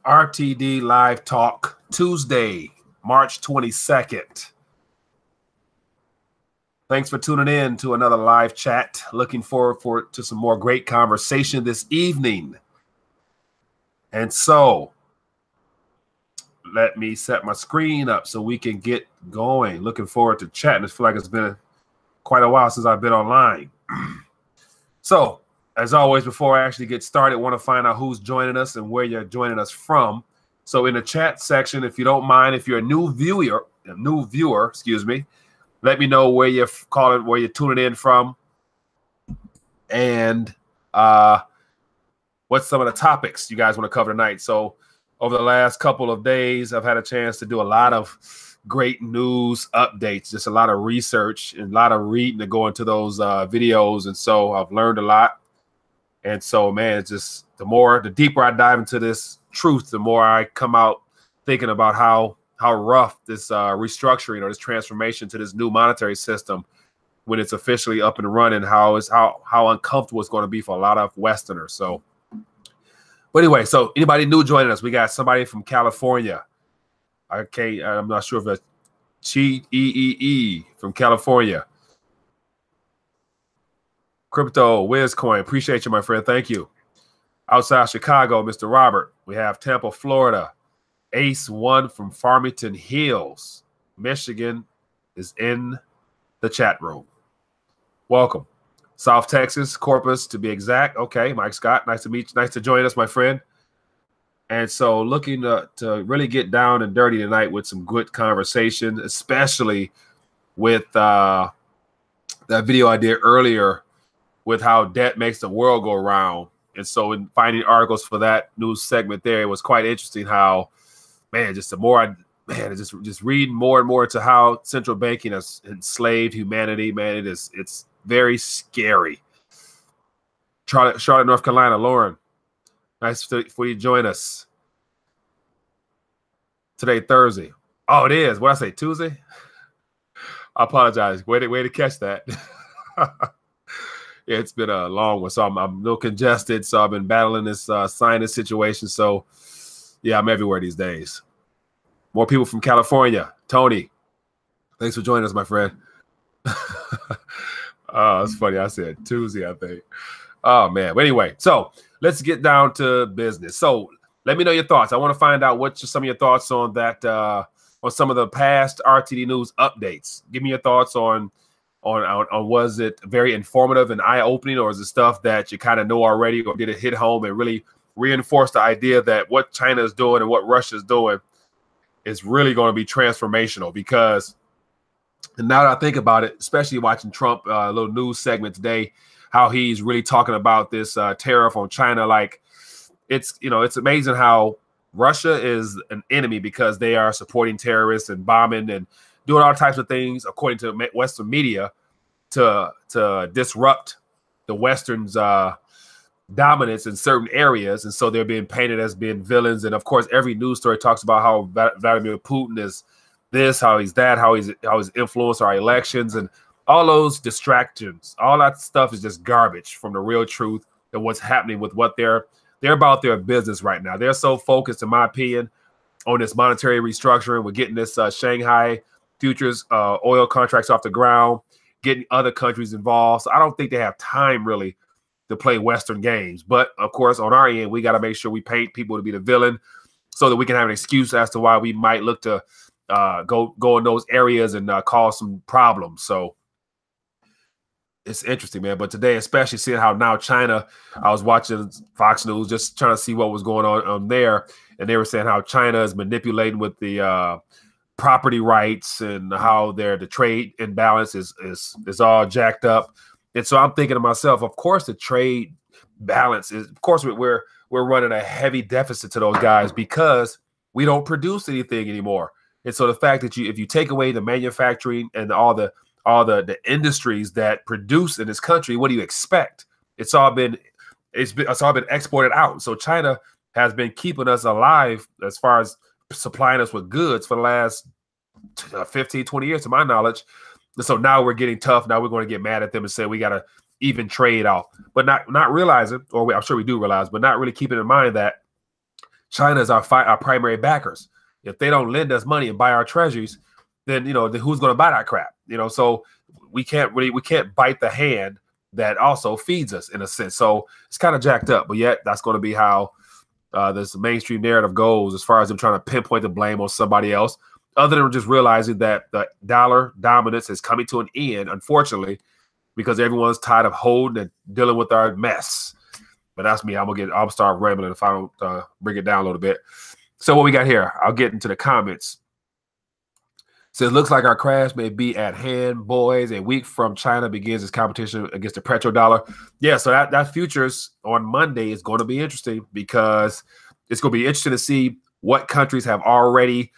RTD Live Talk, Tuesday, March 22nd. Thanks for tuning in to another live chat. Looking forward to some more great conversation this evening. And so, let me set my screen up so we can get going. Looking forward to chatting. I feel like it's been quite a while since I've been online. So, as always, before I actually get started, I want to find out who's joining us and where you're joining us from. So in the chat section, if you don't mind, if you're a new viewer, let me know where you're calling, where you're tuning in from, and what's some of the topics you guys want to cover tonight. So over the last couple of days, I've had a chance to do a lot of great news updates, just a lot of research and a lot of reading to go into those videos. And so I've learned a lot. And so, man, it's just the deeper I dive into this truth, the more I come out thinking about how rough this restructuring or this transformation to this new monetary system, when it's officially up and running, how uncomfortable it's going to be for a lot of Westerners. So, but anyway, so anybody new joining us? We got somebody from California. Okay, I'm not sure if it's Chi from California. Crypto, Wizcoin, appreciate you, my friend. Thank you. Outside Chicago, Mr. Robert. We have Tampa, Florida. Ace One from Farmington Hills, Michigan is in the chat room. Welcome. South Texas, Corpus to be exact. Okay, Mike Scott, nice to meet you. Nice to join us, my friend. And so looking to really get down and dirty tonight with some good conversation, especially with that video I did earlier with how debt makes the world go round. And so in finding articles for that news segment there, it was quite interesting how, man, just reading more and more into how central banking has enslaved humanity, man, it's very scary. Charlotte, North Carolina, Lauren, nice for you to join us. Today, Thursday. Oh, it is. What did I say, Tuesday? I apologize. Way to catch that. Yeah, it's been a long one, so I'm a little congested. So I've been battling this sinus situation. So, yeah, I'm everywhere these days. More people from California. Tony, thanks for joining us, my friend. Oh, it's funny. I said Tuesday, I think. Oh, man. But anyway, so let's get down to business. So let me know your thoughts. I want to find out what's some of your thoughts on that, on some of the past RTD News updates. Give me your thoughts on was it very informative and eye-opening, or is it stuff that you kind of know already, or did it hit home and really reinforce the idea that what China is doing and what Russia is doing is really going to be transformational? Because now that I think about it, especially watching Trump, a little news segment today, how he's really talking about this tariff on China, like it's amazing how Russia is an enemy because they are supporting terrorists and bombing and doing all types of things, according to Western media, to disrupt the Western's dominance in certain areas. And so they're being painted as being villains. And of course, every news story talks about how Vladimir Putin is this, how he's that, how he's influenced our elections, and all those distractions. All that stuff is just garbage from the real truth and what's happening with what they're about their business right now. They're so focused, in my opinion, on this monetary restructuring. We're getting this Shanghai futures oil contracts off the ground, getting other countries involved. So I don't think they have time really to play Western games. But of course, on our end, we got to make sure we paint people to be the villain so that we can have an excuse as to why we might look to go in those areas and cause some problems. So it's interesting, man. But today, especially seeing how now China, I was watching Fox News, just trying to see what was going on there. And they were saying how China is manipulating with the property rights and how the trade imbalance is all jacked up. And so I'm thinking to myself, of course, the trade balance is, of course, we're running a heavy deficit to those guys because we don't produce anything anymore. And so the fact that if you take away the manufacturing and all the industries that produce in this country, what do you expect? It's all been exported out. So China has been keeping us alive as far as supplying us with goods for the last 15, 20 years, to my knowledge. And so now we're getting tough. Now we're going to get mad at them and say we got to even trade out, but not realizing, or I'm sure we do realize, but not really keeping in mind that China is our primary backers. If they don't lend us money and buy our treasuries, then then who's going to buy that crap? So we can't bite the hand that also feeds us in a sense. So it's kind of jacked up, but yet that's going to be how this mainstream narrative goes as far as them trying to pinpoint the blame on somebody else, other than just realizing that the dollar dominance is coming to an end, unfortunately, because everyone's tired of holding and dealing with our mess. But that's me. I'll start rambling if I don't bring it down a little bit. So what we got here, I'll get into the comments. It says, looks like our crash may be at hand, boys. A week from China begins its competition against the petrodollar. Yeah, so that futures on Monday is going to be interesting, because it's going to be interesting to see what countries have already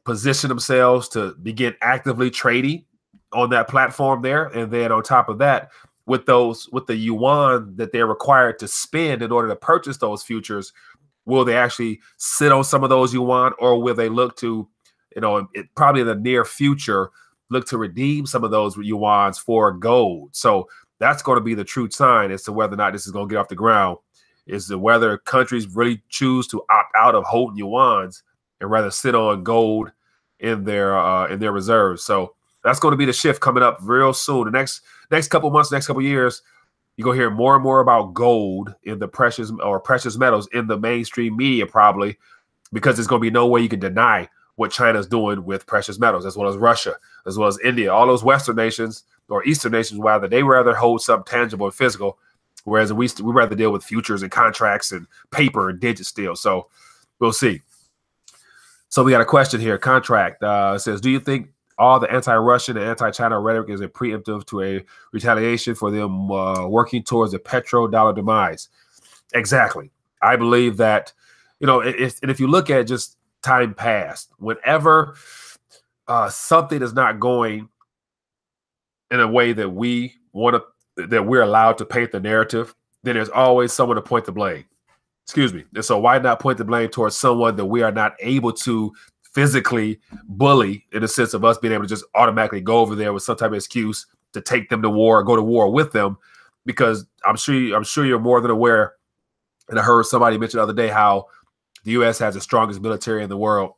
positioned themselves to begin actively trading on that platform there. And then on top of that, with the yuan that they're required to spend in order to purchase those futures, will they actually sit on some of those yuan, or will they look to, probably in the near future, look to redeem some of those yuans for gold? So that's going to be the true sign as to whether or not this is going to get off the ground, is to whether countries really choose to opt out of holding yuans and rather sit on gold in their reserves. So that's going to be the shift coming up real soon. The next couple months, next couple years, you're going to hear more and more about gold in the precious metals in the mainstream media, probably, because there's going to be no way you can deny what China's doing with precious metals, as well as Russia, as well as India. All those Western nations, or Eastern nations, rather, they rather hold something tangible and physical, whereas we rather deal with futures and contracts and paper and digit still. So we'll see. So we got a question here. Contract says, do you think all the anti-Russian and anti-China rhetoric is a preemptive to a retaliation for them working towards a petrodollar demise? Exactly. I believe that, if you look at just time past, whenever something is not going in a way that we're allowed to paint the narrative, then there's always someone to point the blame. Excuse me. And so why not point the blame towards someone that we are not able to physically bully, in the sense of us being able to just automatically go over there with some type of excuse to take them to war or go to war with them? Because I'm sure you're more than aware, and I heard somebody mention the other day how the U.S. has the strongest military in the world.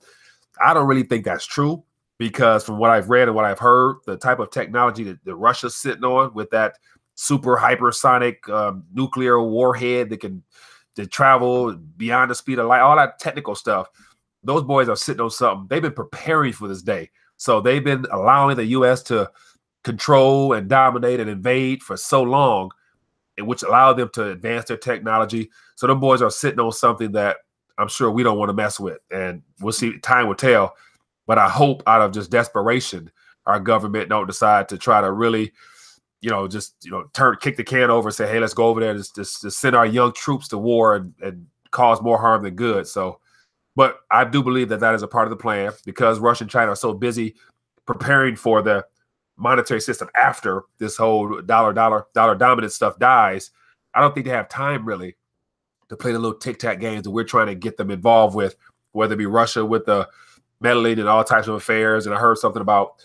I don't really think that's true, because from what I've read and what I've heard, the type of technology that Russia's sitting on with that super hypersonic nuclear warhead that travel beyond the speed of light, all that technical stuff, those boys are sitting on something. They've been preparing for this day. So they've been allowing the U.S. to control and dominate and invade for so long, which allowed them to advance their technology. So them boys are sitting on something that I'm sure we don't want to mess with. And we'll see. Time will tell. But I hope, out of just desperation, our government don't decide to try to really, kick the can over and say, hey, let's go over there and just send our young troops to war and cause more harm than good. So, but I do believe that is a part of the plan, because Russia and China are so busy preparing for the monetary system after this whole dollar dominant stuff dies. I don't think they have time really to play the little tic-tac games that we're trying to get them involved with, whether it be Russia with the meddling and all types of affairs. And I heard something about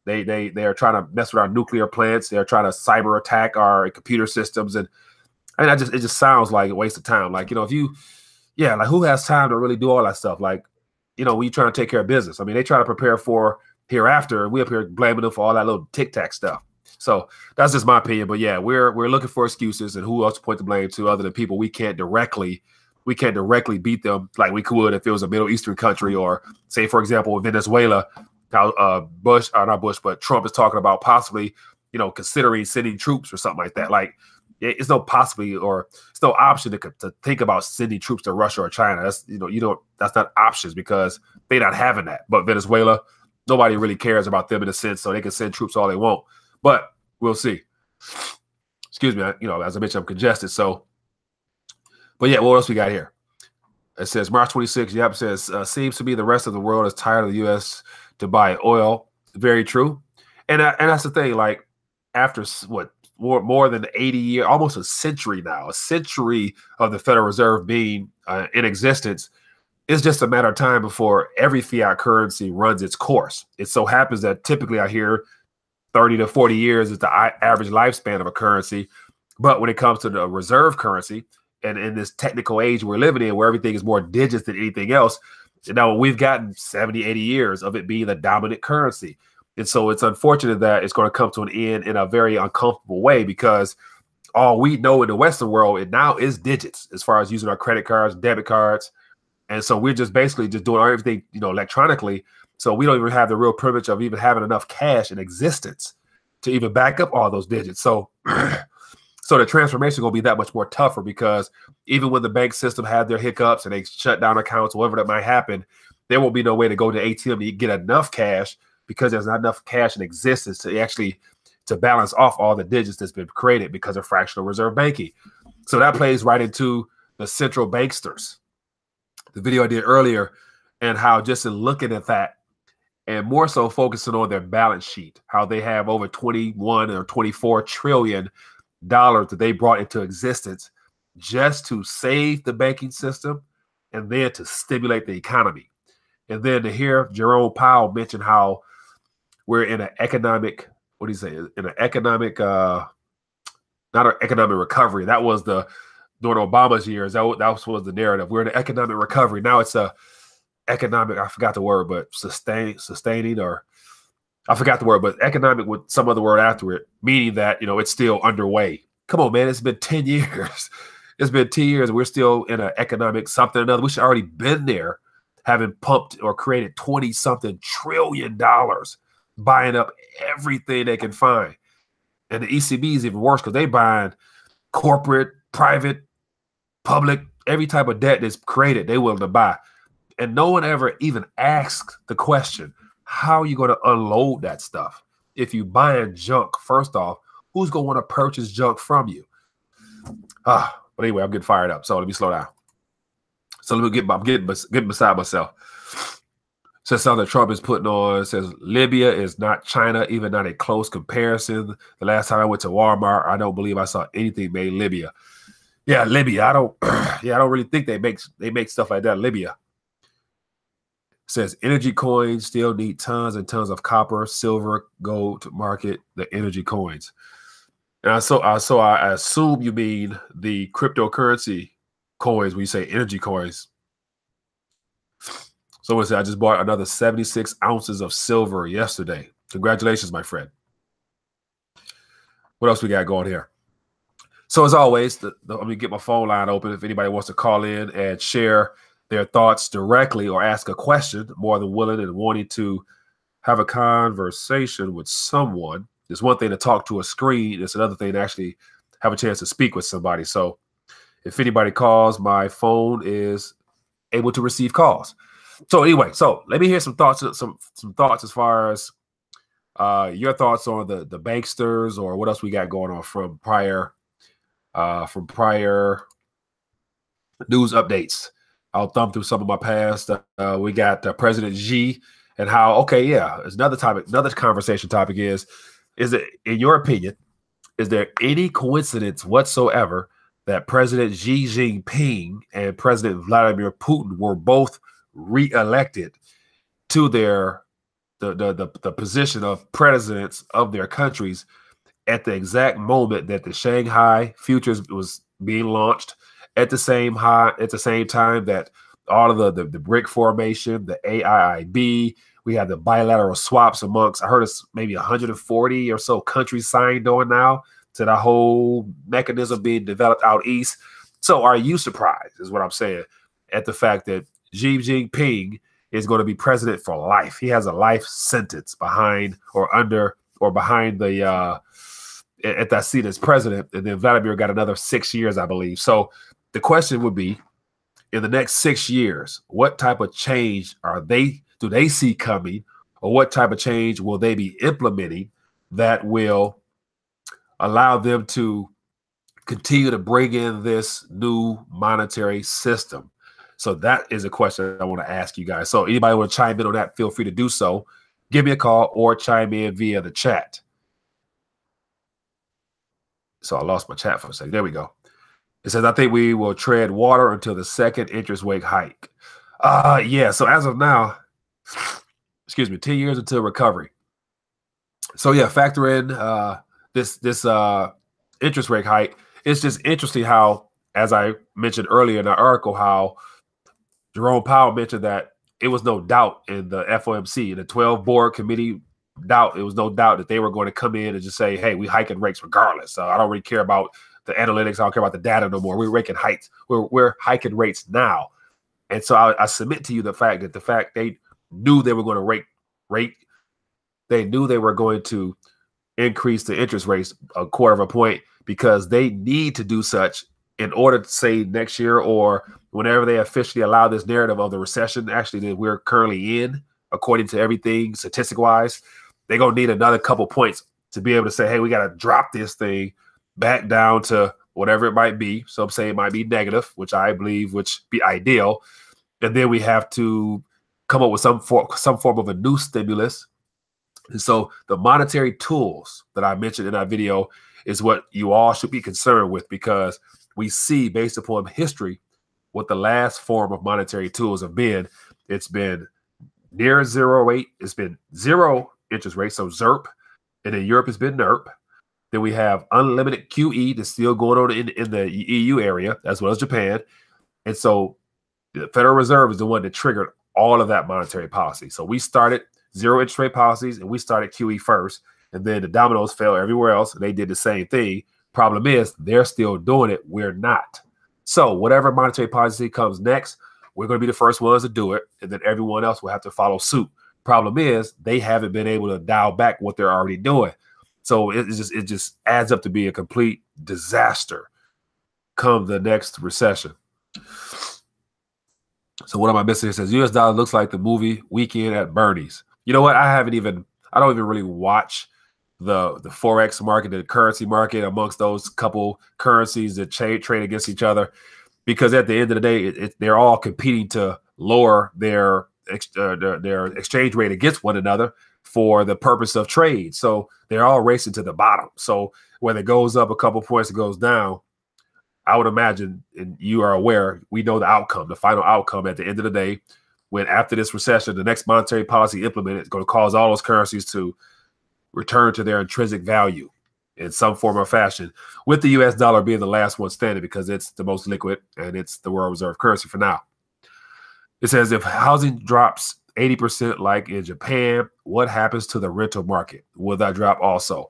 they are trying to mess with our nuclear plants. They're trying to cyber attack our computer systems. And it just sounds like a waste of time. Like, who has time to really do all that stuff? Like, when you're trying to take care of business. I mean, they try to prepare for hereafter, and we up here blaming them for all that little tic-tac stuff. So that's just my opinion. But yeah, we're looking for excuses, and who else to point the blame to other than people we can't directly beat them like we could if it was a Middle Eastern country, or say, for example, Venezuela. How Trump is talking about possibly, considering sending troops or something like that. Like, it's no possibly, or it's no option to think about sending troops to Russia or China. That's that's not options, because they're not having that. But Venezuela, nobody really cares about them in a sense, so they can send troops all they want. But we'll see. Excuse me, as I mentioned, I'm congested. So, but yeah, what else we got here? It says March 26th. Yep, says seems to be the rest of the world is tired of the U.S. to buy oil. Very true, and that's the thing. Like, after what? More than 80 years, almost a century now, a century of the Federal Reserve being in existence, it's just a matter of time before every fiat currency runs its course. It so happens that typically I hear 30 to 40 years is the average lifespan of a currency. But when it comes to the reserve currency, and in this technical age we're living in, where everything is more digits than anything else. And now we've gotten 70, 80 years of it being the dominant currency. And so it's unfortunate that it's going to come to an end in a very uncomfortable way, because all we know in the Western world, it now is digits as far as using our credit cards, debit cards. And so we're just basically just doing everything, electronically. So we don't even have the real privilege of even having enough cash in existence to even back up all those digits. So so the transformation is going to be that much more tougher, because even when the bank system had their hiccups and they shut down accounts, whatever that might happen, there won't be no way to go to ATM to get enough cash, because there's not enough cash in existence to balance off all the digits that's been created because of fractional reserve banking. So that plays right into the central banksters, the video I did earlier, and how just in looking at that, and more so focusing on their balance sheet, how they have over 21 or 24 trillion dollars that they brought into existence just to save the banking system and then to stimulate the economy. And then to hear Jerome Powell mention how we're in an economic, what do you say, in an economic, not an economic recovery. That was during Obama's years, that was the narrative. We're in an economic recovery. Now it's a economic, I forgot the word, but sustaining, or I forgot the word, but economic with some other word after it, meaning that, it's still underway. Come on, man. It's been 10 years. It's been 10 years. And we're still in an economic something or another. We should already been there, having pumped or created 20 something trillion dollars, buying up everything they can find. And the ECB is even worse, because they buying corporate, private, public, every type of debt that's created, they willing to buy. And no one ever even asks the question, how are you going to unload that stuff? If you buying junk, first off, who's going to want to purchase junk from you? But anyway, I'm getting fired up. So let me slow down. So let me I'm getting beside myself. Says something that Trump is putting on, says Libya is not China, even not a close comparison. The last time I went to Walmart, I don't believe I saw anything made Libya. Yeah, Libya. I don't really think they make stuff like that in Libya. Says energy coins still need tons and tons of copper, silver, gold to market the energy coins. And so I assume you mean the cryptocurrency coins when you say energy coins. Someone said, I just bought another 76 ounces of silver yesterday. Congratulations, my friend. What else we got going here? So as always, let me get my phone line open. If anybody wants to call in and share their thoughts directly or ask a question, more than willing and wanting to have a conversation with someone. It's one thing to talk to a screen. It's another thing to actually have a chance to speak with somebody. So if anybody calls, my phone is able to receive calls. So anyway, so let me hear some thoughts, some thoughts as far as your thoughts on the banksters, or what else we got going on from prior news updates. I'll thumb through some of my past. We got President Xi, and how, okay, yeah, it's another topic. Another conversation topic is it, in your opinion, is there any coincidence whatsoever that President Xi Jinping and President Vladimir Putin were both re-elected to the position of presidents of their countries at the exact moment that the Shanghai futures was being launched, at the same time that all of the BRIC formation, the AIIB, we have the bilateral swaps amongst, I heard it's maybe 140 or so countries signed on now to the whole mechanism being developed out east. So are you surprised, is what I'm saying, at the fact that Xi Jinping is going to be president for life? He has a life sentence behind the at that seat as president, and then Vladimir got another 6 years, I believe. So the question would be, in the next 6 years, what type of change do they see coming, or what type of change will they be implementing that will allow them to continue to bring in this new monetary system? So that is a question I want to ask you guys. So anybody want to chime in on that, feel free to do so. Give me a call or chime in via the chat. So I lost my chat for a second. There we go. It says, I think we will tread water until the second interest rate hike. Yeah. So as of now, 10 years until recovery. So yeah, factor in this interest rate hike. It's just interesting how, as I mentioned earlier in our article, how Jerome Powell mentioned that it was no doubt in the FOMC, the 12 board committee it was no doubt that they were going to come in and just say, hey, we hiking rates regardless. So I don't really care about the analytics. I don't care about the data no more. We're raking heights. We're hiking rates now. And so I submit to you the fact they knew they were going to rate. They knew they were going to increase the interest rates a quarter of a point because they need to do such in order to say next year or whenever they officially allow this narrative of the recession actually that we're currently in, according to everything statistic wise, they're going to need another couple points to be able to say, hey, we got to drop this thing back down to whatever it might be. Some say it might be negative, which I believe would be ideal. And then we have to come up with some form of a new stimulus. And so the monetary tools that I mentioned in that video is what you all should be concerned with, because we see based upon history what the last form of monetary tools have been. It's been near zero rate. It's been zero interest rate, so ZERP. And in Europe, it's been NERP. Then we have unlimited QE that's still going on in the EU area, as well as Japan. And so the Federal Reserve is the one that triggered all of that monetary policy. So we started zero interest rate policies and we started QE first. And then the dominoes fell everywhere else. And they did the same thing. Problem is, they're still doing it. We're not. So whatever monetary policy comes next, we're going to be the first ones to do it. And then everyone else will have to follow suit. Problem is, they haven't been able to dial back what they're already doing. So it just adds up to be a complete disaster come the next recession. So what am I missing? It says US dollar looks like the movie Weekend at Bernie's. You know what? I don't even really watch the Forex market, the currency market amongst those couple currencies that trade against each other, because at the end of the day, they're all competing to lower their exchange rate against one another for the purpose of trade. So they're all racing to the bottom. So whether it goes up a couple points, it goes down, I would imagine, and you are aware, we know the outcome, the final outcome at the end of the day, when after this recession, the next monetary policy implemented is going to cause all those currencies to return to their intrinsic value in some form or fashion, with the US dollar being the last one standing because it's the most liquid and it's the world reserve currency for now. It says if housing drops 80% like in Japan, what happens to the rental market? Will that drop also?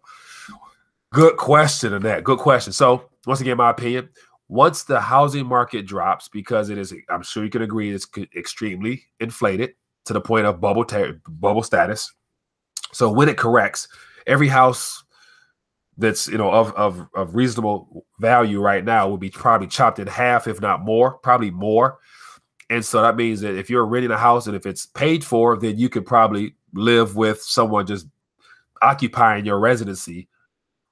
Good question, Annette. Good question. So once again, my opinion, once the housing market drops, because it is, I'm sure you can agree, it's extremely inflated to the point of bubble status. So when it corrects, every house that's of reasonable value right now will be probably chopped in half, if not more, probably more. And so that means that if you're renting a house and if it's paid for, then you could probably live with someone just occupying your residency,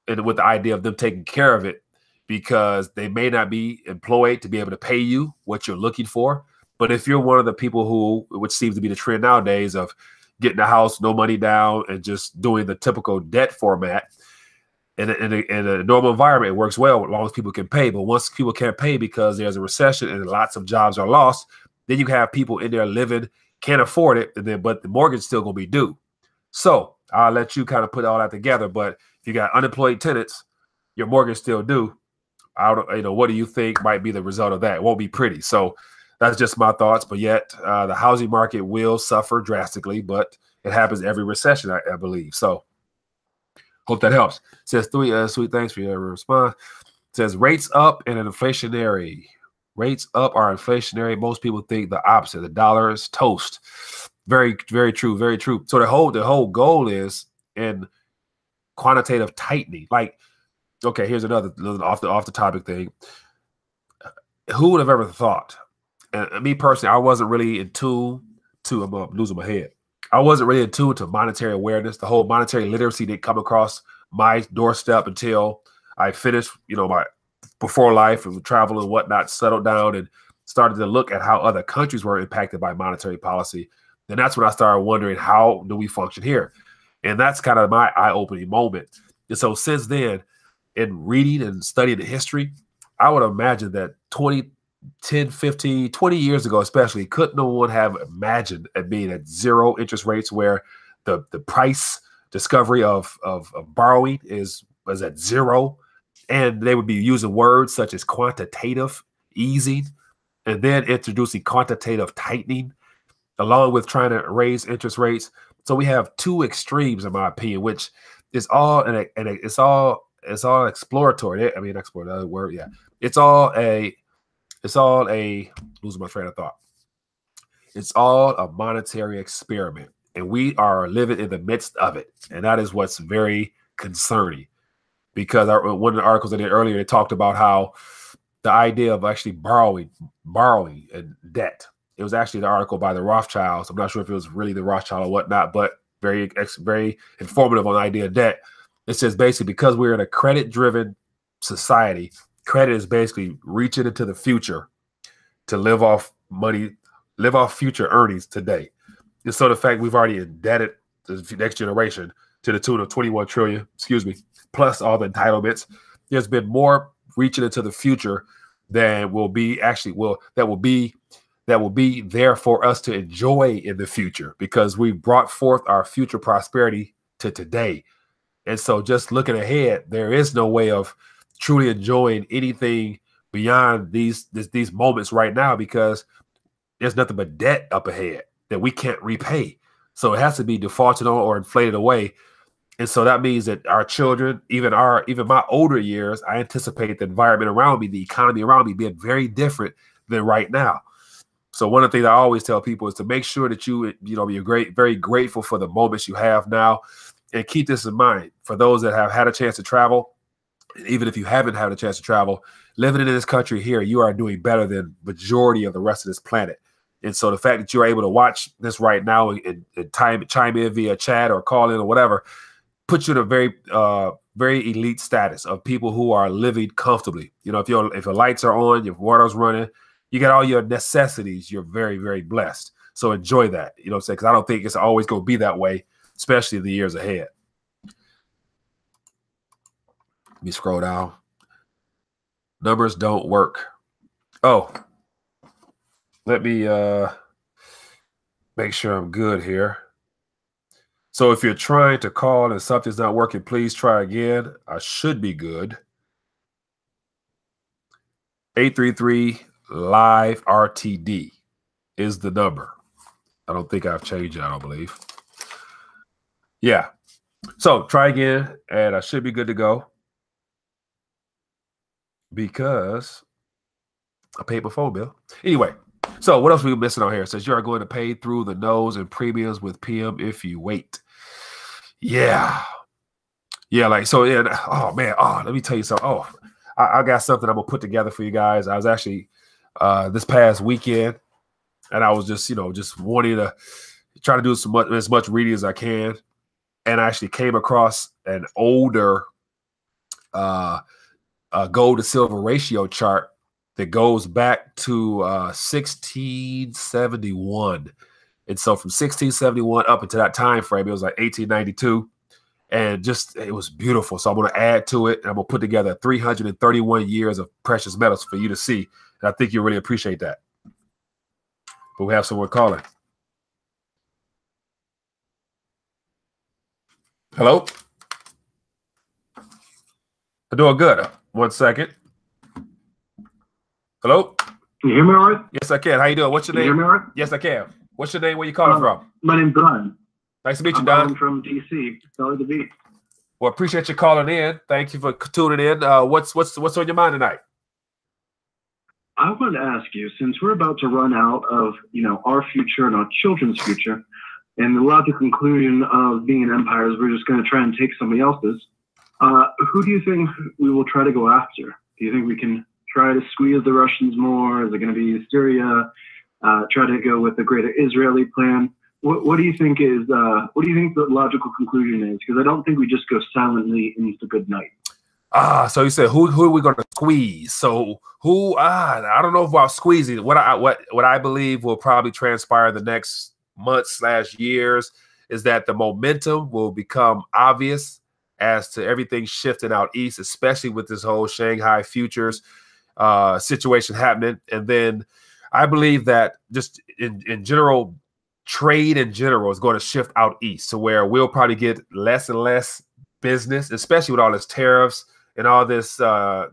and with the idea of them taking care of it, because they may not be employed to be able to pay you what you're looking for. But if you're one of the people who, which seems to be the trend nowadays, of getting a house, no money down, and just doing the typical debt format, in a normal environment, it works well as long as people can pay. But once people can't pay because there's a recession and lots of jobs are lost, then you have people in there living, can't afford it, but the mortgage is still going to be due. So I'll let you kind of put all that together. But if you got unemployed tenants, your mortgage still due. What do you think might be the result of that? It won't be pretty. So that's just my thoughts. But yet the housing market will suffer drastically, but it happens every recession, I believe. So hope that helps. It says sweet, thanks for your response. It says rates up and an inflationary. Rates up are inflationary. Most people think the opposite. The dollar is toast. Very, very true. Very true. So the whole goal is in quantitative tightening. Like, okay, here's another off the topic thing. Who would have ever thought? And me personally, I wasn't really in tune to. I'm losing my head. I wasn't really in tune to monetary awareness. The whole monetary literacy didn't come across my doorstep until I finished, my before life and travel and whatnot, settled down and started to look at how other countries were impacted by monetary policy. And that's when I started wondering, how do we function here? And that's kind of my eye-opening moment. And so since then, in reading and studying the history, I would imagine that 10, 15, 20 years ago, especially, could no one have imagined it being at zero interest rates, where the price discovery of borrowing was at zero, And they would be using words such as quantitative easing and then introducing quantitative tightening, along with trying to raise interest rates. So we have two extremes, in my opinion, which is all and it's all exploratory. I mean, explore the other word, yeah. It's all a losing my train of thought. It's all a monetary experiment, and we are living in the midst of it, and that is what's very concerning. Because one of the articles I did earlier, they talked about how the idea of actually borrowing and debt. It was actually the article by the Rothschilds. I'm not sure if it was really the Rothschild or whatnot, but very informative on the idea of debt. It says basically because we're in a credit-driven society, credit is basically reaching into the future to live off money, live off future earnings today. And so the fact we've already indebted the next generation to the tune of 21 trillion, plus all the entitlements, there's been more reaching into the future than will be there for us to enjoy in the future, because we brought forth our future prosperity to today. And so just looking ahead, there is no way of truly enjoying anything beyond these moments right now, because there's nothing but debt up ahead that we can't repay. So it has to be defaulted on or inflated away. And so that means that our children, even my older years, I anticipate the environment around me, the economy around me being very different than right now. So one of the things I always tell people is to make sure that you're very grateful for the moments you have now, and keep this in mind for those that have had a chance to travel. Even if you haven't had a chance to travel, living in this country here, you are doing better than majority of the rest of this planet. And so the fact that you're able to watch this right now and chime in via chat or call in or whatever, puts you in a very elite status of people who are living comfortably. If your lights are on, your water's running, you got all your necessities, you're very, very blessed. So enjoy that, because I don't think it's always going to be that way, especially in the years ahead. Let me scroll down. Numbers don't work. Oh, let me make sure I'm good here. So if you're trying to call and something's not working, please try again. I should be good. 833 Live RTD is the number. I don't think I've changed it, I don't believe. Yeah. So try again, and I should be good to go, because I paid my phone bill. Anyway, so what else are we missing on here? It says you are going to pay through the nose in premiums with PM if you wait. Yeah. Oh man. Oh, let me tell you something. Oh, I got something I'm gonna put together for you guys. I was actually this past weekend, and I was just wanting to try to do as much reading as I can, and I actually came across an older gold to silver ratio chart that goes back to 1671. And so from 1671 up into that time frame, it was like 1892. And it was beautiful. So I'm going to add to it, and I'm going to put together 331 years of precious metals for you to see. And I think you'll really appreciate that. But we have someone calling. Hello? I'm doing good. 1 second. Hello? Can you hear me all right? Yes, I can. How you doing? What's your name? Can you hear me all right? Yes, I can. What's your name? Where you calling from? My name's Don. Nice to meet you, Don. I'm from DC. Sorry to be. Well, appreciate you calling in. Thank you for tuning in. What's on your mind tonight? I wanted to ask you, since we're about to run out of our future and our children's future, and the logical conclusion of being an empire is we're just going to try and take somebody else's, who do you think we will try to go after? Do you think we can try to squeeze the Russians more? Is it going to be Syria? Try to go with the greater Israeli plan? What do you think is? What do you think the logical conclusion is? Because I don't think we just go silently into good night. So you said who are we going to squeeze? So who? I don't know about squeezing. What I believe will probably transpire the next months/years is that the momentum will become obvious as to everything shifting out east, especially with this whole Shanghai futures situation happening. And then I believe that just in general, trade in general is going to shift out east to where we'll probably get less and less business, especially with all this tariffs and all this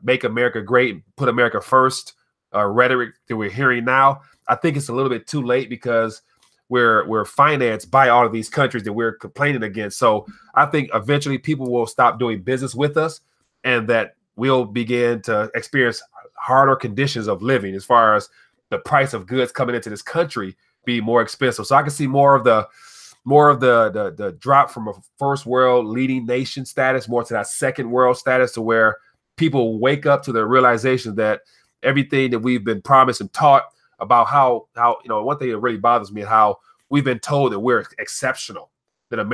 make America great, put America first rhetoric that we're hearing now, I think it's a little bit too late because we're financed by all of these countries that we're complaining against. So I think eventually people will stop doing business with us, and that we'll begin to experience harder conditions of living as far as the price of goods coming into this country be more expensive. So I can see more of the drop from a first world leading nation status more to that second world status, to where people wake up to the realization that everything that we've been promised and taught about how one thing that really bothers me is how we've been told that we're exceptional, that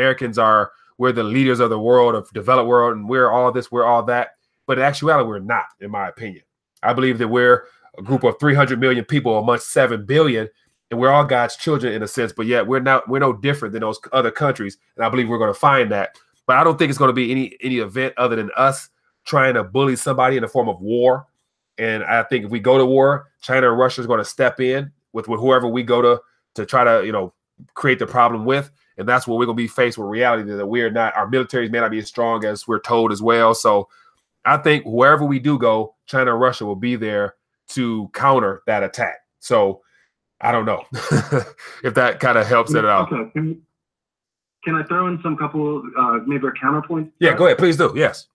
we're the leaders of the world, of developed world, and we're all this, we're all that. But in actuality, we're not, in my opinion. I believe that we're a group of 300 million people amongst 7 billion, and we're all God's children in a sense, but yet we're no different than those other countries. And I believe we're going to find that. But I don't think it's going to be any event other than us trying to bully somebody in the form of war. And I think if we go to war, China and Russia is going to step in with whoever we go to try to, create the problem with. And that's where we're going to be faced with reality that we're not, our militaries may not be as strong as we're told as well. So I think wherever we do go, China and Russia will be there to counter that attack. So I don't know if that kind of helps it out. Okay. Can I throw in some couple, maybe a counterpoint? Yeah, go ahead. Please do. Yes.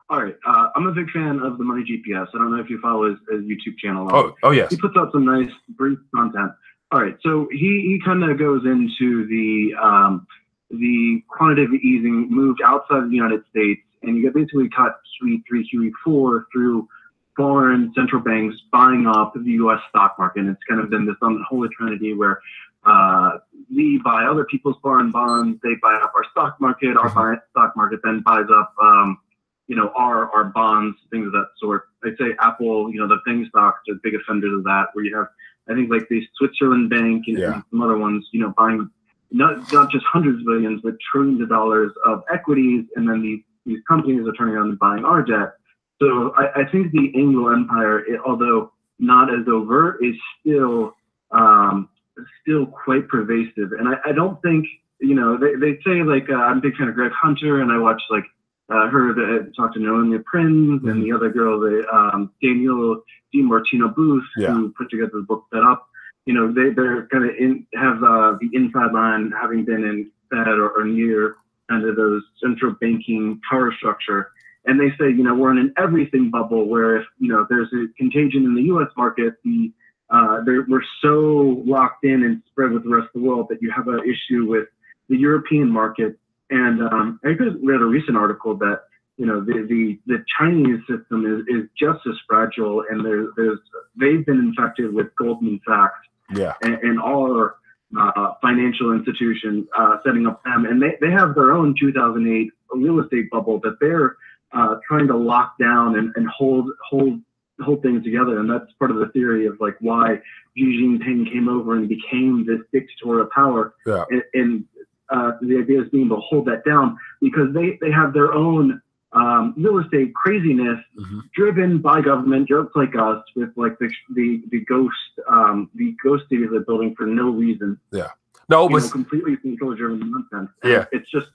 All right. I'm a big fan of the Money GPS. I don't know if you follow his YouTube channel. Oh, yes. He puts out some nice brief content. All right. So he kind of goes into the quantitative easing moved outside of the United States, and you get basically cut QE3, QE4 through foreign central banks buying up the U.S. stock market. And it's kind of been this unholy trinity where we buy other people's foreign bonds, they buy up our stock market, our stock market then buys up our bonds, things of that sort. I'd say Apple, the FANG stocks are big offenders of that, where you have, I think, like the Switzerland Bank and some other ones, buying not just hundreds of billions, but trillions of dollars of equities, and then these companies are turning around and buying our debt. So I think the Anglo Empire, although not as overt, is still quite pervasive. And I don't think, they say, like, I'm a big fan of Greg Hunter, and I watch, like, talked to Naomi Prince and the other girl, Daniel DiMartino Booth, who put together the book Set Up. They're kind of have the inside line, having been in Fed or near kind of those central banking power structure. And they say, we're in an everything bubble where if, there's a contagion in the U.S. market, we're so locked in and spread with the rest of the world that you have an issue with the European market. And I just read a recent article that, the Chinese system is just as fragile, and they've been infected with Goldman Sachs and all our financial institutions setting up them. And they have their own 2008 real estate bubble that they're trying to lock down and hold things together. And that's part of the theory of, like, why Xi Jinping came over and became this dictatorial power. Yeah. And the idea is being able to hold that down, because they have their own real estate craziness driven by government, just like us, with like the ghost cities they're building for no reason. Yeah. No, but completely control-driven nonsense. And yeah. It's just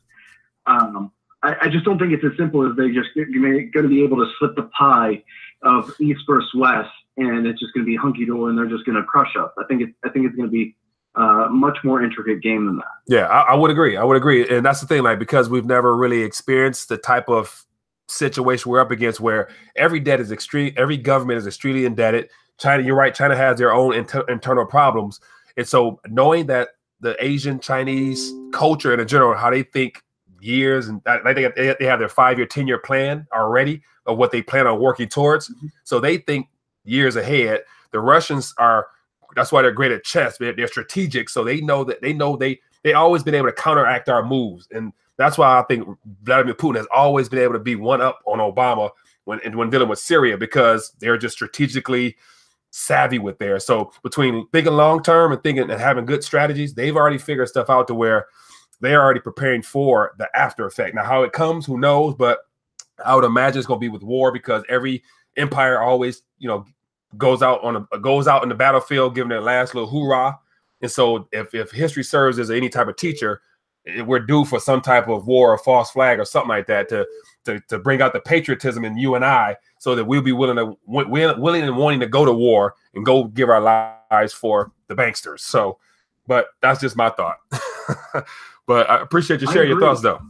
I just don't think it's as simple as you're going to be able to slip the pie of East versus West, and it's just going to be hunky-dory, and they're just going to crush us. I think it's going to be much more intricate game than that. Yeah, I would agree. And that's the thing, like, because we've never really experienced the type of situation we're up against where every government is extremely indebted. China, you're right, China has their own internal problems. And so knowing that the Asian Chinese culture in general, how they think years, and I think they have their 5-year, 10-year plan already of what they plan on working towards. So they think years ahead. The Russians that's why they're great at chess. They're strategic, so they always been able to counteract our moves, and that's why I think Vladimir Putin has always been able to be one up on Obama when dealing with Syria, because they're just strategically savvy with there. So between thinking long term and thinking and having good strategies, they've already figured stuff out to where they're already preparing for the after effect. Now, how it comes, who knows? But I would imagine it's going to be with war, because every empire always, goes out in the battlefield, giving their last little hoorah. And so if history serves as any type of teacher, we're due for some type of war or false flag or something like that to bring out the patriotism in you and I, so that we'll be willing and wanting to go to war and go give our lives for the banksters. So, but that's just my thought. But I appreciate you sharing your thoughts, though.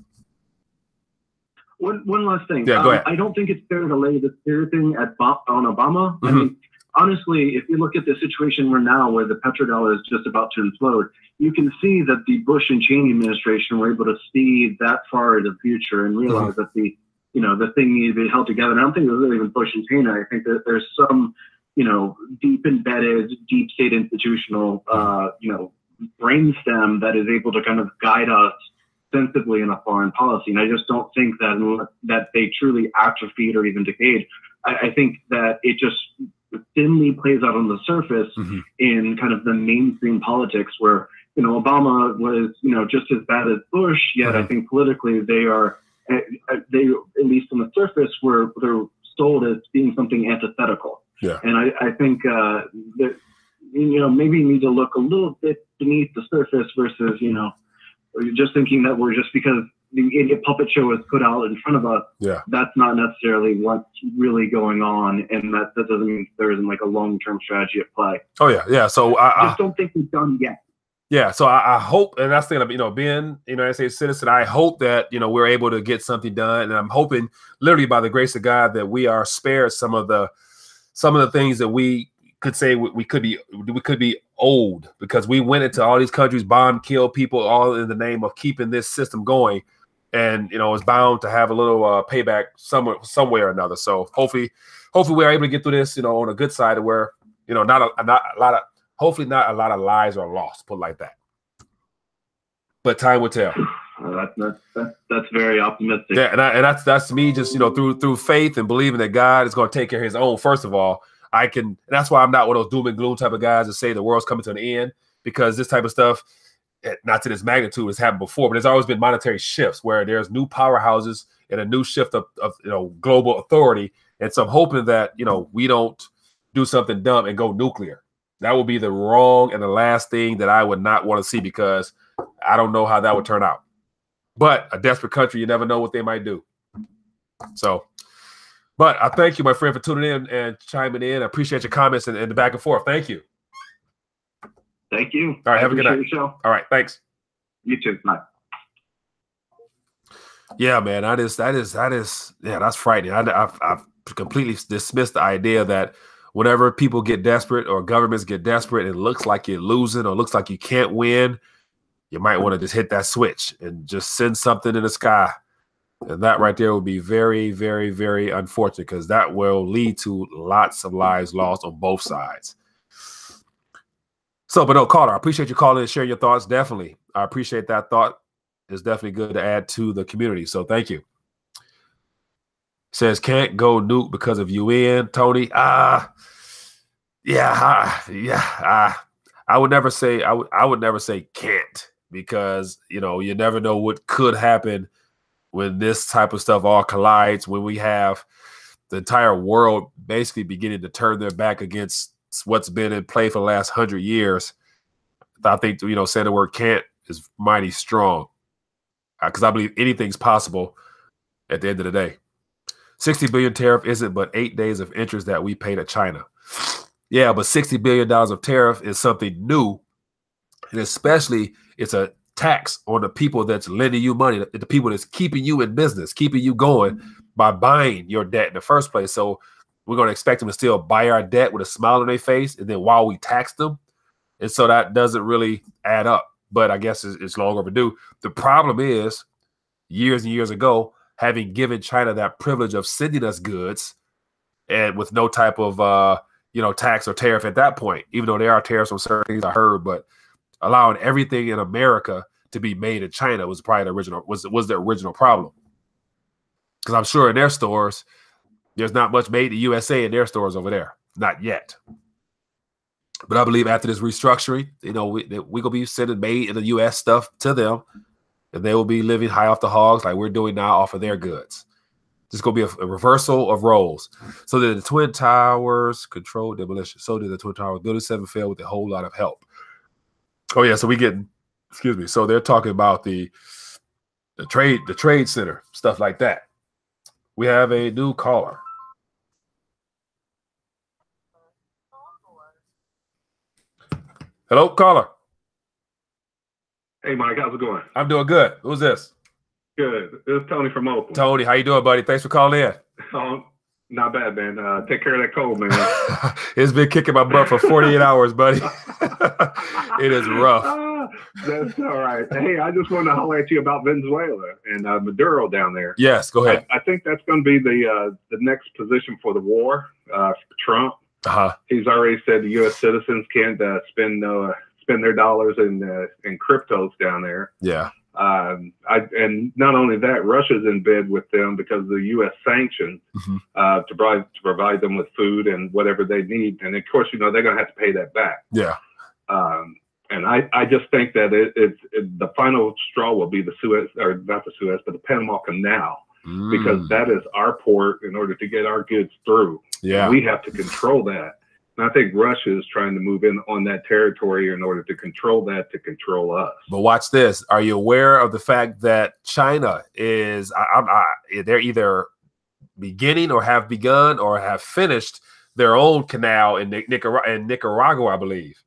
One last thing. Yeah, go ahead. I don't think it's fair to lay the fear thing on Obama. I mean, honestly, if you look at the situation we're now, where the petrodollar is just about to implode, you can see that the Bush and Cheney administration were able to see that far into the future and realize that the thing needed to be held together. And I don't think it was really even Bush and Cheney. I think that there's some, deep embedded, deep state institutional, brainstem that is able to kind of guide us sensibly in a foreign policy. And I just don't think that they truly atrophied or even decayed. I think that it just thinly plays out on the surface in kind of the mainstream politics, where, Obama was, just as bad as Bush, yet I think politically they, at least on the surface, they're sold as being something antithetical. Yeah. And I think that, maybe you need to look a little bit beneath the surface versus, just thinking that we're, just because the idiot puppet show is put out in front of us, that's not necessarily what's really going on, and that doesn't mean there isn't like a long-term strategy at play. Oh yeah. So I just don't think we're done yet. Yeah, so I hope, and that's the thing, being United States citizen, I hope that we're able to get something done, and I'm hoping, literally by the grace of God, that we are spared some of the things that we could say we could be owed, because we went into all these countries, bombed, killed people, all in the name of keeping this system going, and it's bound to have a little payback somewhere or another. So hopefully we're able to get through this, on a good side, of where hopefully not a lot of lives are lost, put it like that. But time will tell. That's very optimistic. Yeah, and that's me just through faith and believing that God is going to take care of His own. First of all, that's why I'm not one of those doom and gloom type of guys that say the world's coming to an end, because this type of stuff, not to this magnitude, has happened before. But there's always been monetary shifts where there's new powerhouses and a new shift of global authority. And so I'm hoping that we don't do something dumb and go nuclear. That would be the wrong and the last thing that I would not want to see, because I don't know how that would turn out. But a desperate country, you never know what they might do. So, but I thank you, my friend, for tuning in and chiming in. I appreciate your comments and the back and forth. Thank you. Thank you. All right, have a good night. Your show. All right, thanks. You too. Bye. Yeah, man, that's frightening. I've completely dismissed the idea that whenever people get desperate or governments get desperate, it looks like you're losing or looks like you can't win, you might want to just hit that switch and just send something in the sky. And that right there will be very, very, very unfortunate, because that will lead to lots of lives lost on both sides. So, but no, caller, I appreciate you calling and sharing your thoughts. Definitely. I appreciate that thought. It's definitely good to add to the community. So thank you. Says can't go nuke because of UN, Tony. I would never say I would never say can't, because you never know what could happen when this type of stuff all collides, when we have the entire world basically beginning to turn their back against what's been in play for the last 100 years. I think saying the word can't is mighty strong, because I believe anything's possible at the end of the day. 60 billion tariff isn't but 8 days of interest that we pay to China. Yeah, but $60 billion of tariff is something new. And especially it's a tax on the people that's lending you money, the people that's keeping you in business, keeping you going by buying your debt in the first place. So we're going to expect them to still buy our debt with a smile on their face, and then while we tax them. And so that doesn't really add up. But I guess it's long overdue. The problem is, years and years ago, having given China that privilege of sending us goods, and with no type of tax or tariff at that point, even though there are tariffs on certain things, I heard, but allowing everything in America to be made in China was probably the original problem. Because I'm sure in their stores, there's not much made in the USA in their stores over there. Not yet. But I believe after this restructuring, we're going to be sending made in the U.S. stuff to them, and they will be living high off the hogs like we're doing now off of their goods. There's going to be a reversal of roles. So did the Twin Towers controlled demolition. So did the Twin Towers. Building 7 fell with a whole lot of help. Oh, yeah, so we getting Excuse me. So they're talking about the trade center, stuff like that. We have a new caller. Hello, caller. Hey, Mike, how's it going? I'm doing good. Who's this? Good. This is Tony from Oakland. Tony, how you doing, buddy? Thanks for calling in. Oh, not bad, man. Take care of that cold, man. It's been kicking my butt for 48 hours, buddy. It is rough. That's all right. Hey, I just wanted to holler at you about Venezuela and Maduro down there. Yes, go ahead. I think that's going to be the next position for the war for Trump. He's already said the U.S. citizens can't spend their dollars in cryptos down there. Yeah. And not only that, Russia's in bed with them because of the U.S. sanctions to provide them with food and whatever they need. And of course, they're going to have to pay that back. Yeah. And I just think that the final straw will be the Suez, or not the Suez, but the Panama Canal, because that is our port in order to get our goods through. Yeah. We have to control that. And I think Russia is trying to move in on that territory in order to control that, to control us. But watch this. Are you aware of the fact that China is, they're either beginning or have begun or have finished their own canal in Nicaragua, I believe.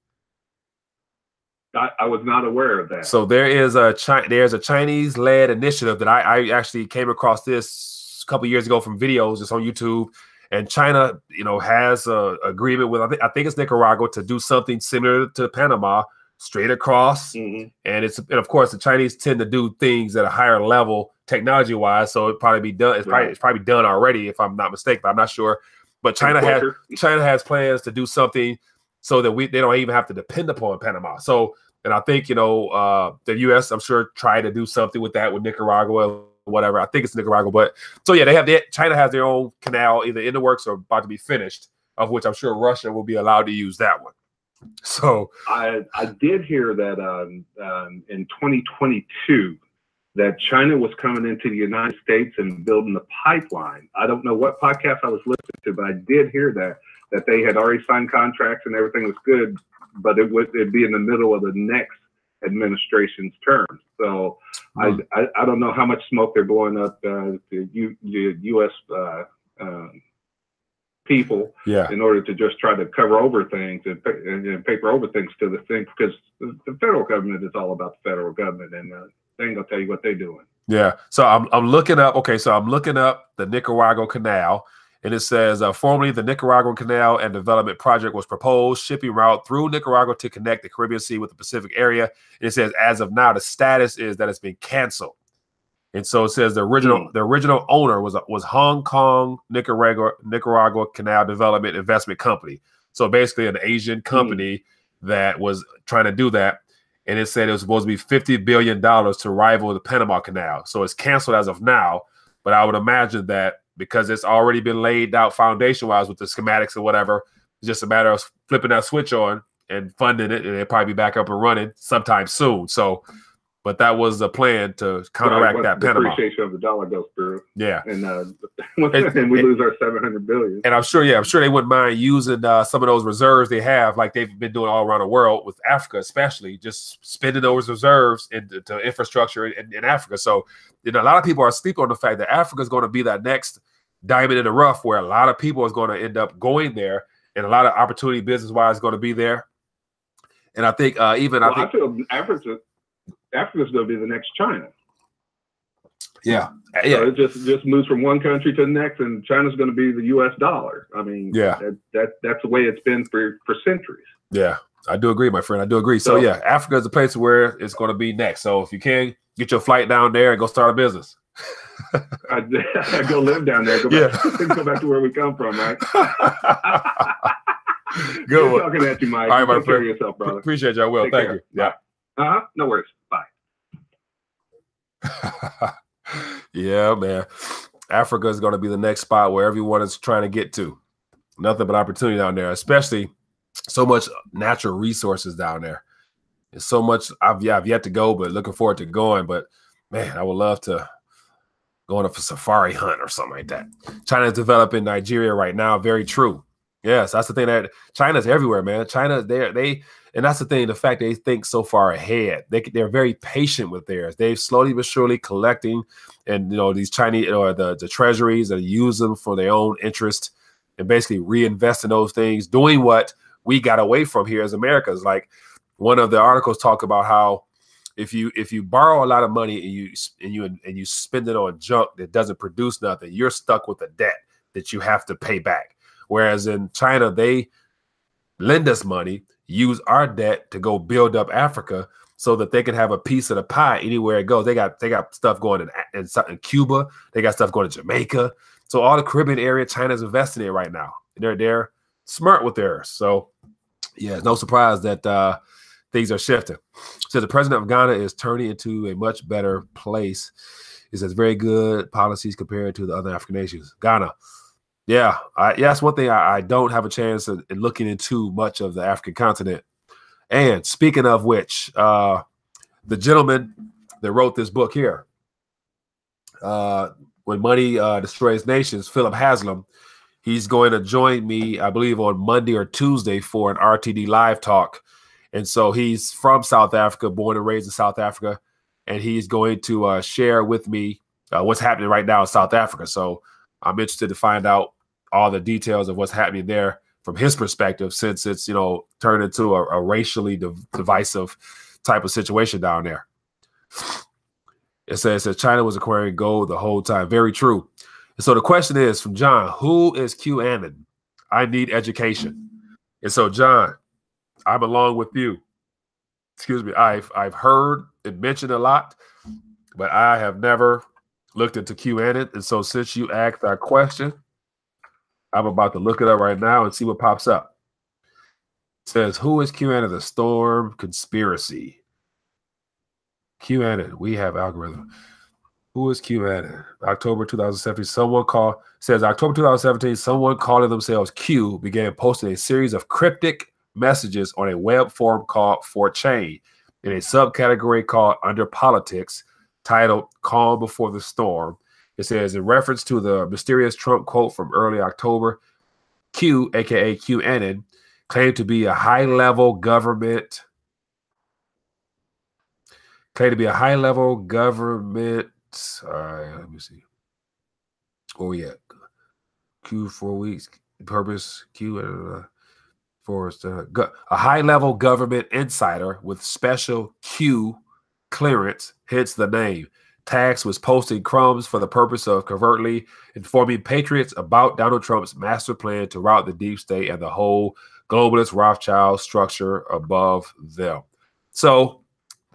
I was not aware of that. So there's a Chinese-led initiative that I actually came across this a couple years ago from videos just on YouTube. And China, has a agreement with I think it's Nicaragua to do something similar to Panama, straight across. And of course the Chinese tend to do things at a higher level technology-wise, so it'd probably be done. It's probably done already, if I'm not mistaken, but I'm not sure. But China has plans to do something so that they don't even have to depend upon Panama. So, and I think the U.S. I'm sure tried to do something with that with Nicaragua. Whatever, I think it's Nicaragua, but so yeah, China has their own canal either in the works or about to be finished, of which I'm sure Russia will be allowed to use that one. So I did hear that in 2022 that China was coming into the United States and building a pipeline. I don't know what podcast I was listening to, but I did hear that they had already signed contracts and everything was good, but it'd be in the middle of the next administration's term. So I don't know how much smoke they're blowing up the U.S. People in order to just try to cover over things and paper over things to the thing, because the federal government is all about the federal government, and they ain't gonna tell you what they're doing. Yeah. So I'm looking up. Okay. So I'm looking up the Nicaragua Canal. And it says, formerly the Nicaraguan Canal and Development Project was proposed shipping route through Nicaragua to connect the Caribbean Sea with the Pacific area. And it says, as of now, the status is that it's been canceled. And so it says the original owner was Hong Kong Nicaragua Canal Development Investment Company. So basically an Asian company that was trying to do that. And it said it was supposed to be $50 billion to rival the Panama Canal. So it's canceled as of now. But I would imagine that because it's already been laid out foundation-wise with the schematics or whatever, it's just a matter of flipping that switch on and funding it, and it'll probably be back up and running sometime soon. So, but that was the plan to counteract that the Panama. Appreciation of the dollar goes through. Yeah, and we lose our $700 billion. And I'm sure they wouldn't mind using some of those reserves they have, like they've been doing all around the world with Africa, especially just spending those reserves into infrastructure in Africa. So, a lot of people are sleeping on the fact that Africa is going to be that next diamond in the rough, where a lot of people is going to end up going there, and a lot of opportunity business-wise is going to be there. And I think I feel Africa's going to be the next China. Yeah. So it just moves from one country to the next, and China's going to be the U.S. dollar. I mean, that's the way it's been for centuries. Yeah, I do agree, my friend. I do agree. So yeah, Africa is the place where it's going to be next. So if you can, get your flight down there and go start a business. I go live down there. Go back to where we come from, right? Good one. Talking at you, Mike. All right, my friend. Take care friend. of yourself, brother. Appreciate you. I will. Take Thank care. you. Yeah. No worries. Bye. Yeah, man. Africa is going to be the next spot where everyone is trying to get to. Nothing but opportunity down there, especially so much natural resources down there. There's so much. I've yet to go, but looking forward to going. But man, I would love to go on a safari hunt or something like that. China is developing Nigeria right now. Very true. Yes, that's the thing, that China's everywhere, man. China, and that's the thing, the fact they think so far ahead. They're very patient with theirs. They've slowly but surely collecting, and these Chinese or the treasuries, and use them for their own interest, and basically reinvest in those things, doing what we got away from here as Americans. Like one of the articles talk about how if you borrow a lot of money and you spend it on junk that doesn't produce nothing, you're stuck with a debt that you have to pay back. Whereas in China, they lend us money, use our debt to go build up Africa so that they can have a piece of the pie anywhere it goes. They got stuff going in Cuba. They got stuff going to Jamaica. So all the Caribbean area, China's investing in right now. They're smart with theirs. So yeah, it's no surprise that things are shifting. So the president of Ghana is turning into a much better place. It says very good policies compared to the other African nations. Ghana. Yeah, that's one thing I don't have a chance in looking into much of the African continent. And speaking of which, the gentleman that wrote this book here, When Money Destroys Nations, Philip Haslam, he's going to join me, I believe, on Monday or Tuesday for an RTD Live Talk. And so he's from South Africa, born and raised in South Africa, and he's going to share with me what's happening right now in South Africa. So I'm interested to find out all the details of what's happening there from his perspective, since it's, turned into a racially divisive type of situation down there. It says that China was acquiring gold the whole time. Very true. And so the question is from John, who is QAnon? I need education. And so, John, I'm along with you. Excuse me. I've heard it mentioned a lot, but I have never looked into QAnon. And so since you asked that question, I'm about to look it up right now and see what pops up. It says, who is QAnon? The Storm Conspiracy. QAnon, we have algorithm. Who is QAnon? October 2017, October 2017, someone calling themselves Q began posting a series of cryptic messages on a web forum called 4chan in a subcategory called Under Politics, titled Calm Before the Storm. It says, in reference to the mysterious Trump quote from early October, Q, aka QAnon, claimed to be a high-level government. Let me see. Where we at? Q 4 weeks. Purpose Q Forest. A high-level government insider with special Q clearance hits the name. Tax was posting crumbs for the purpose of covertly informing patriots about Donald Trump's master plan to rout the deep state and the whole globalist Rothschild structure above them. So,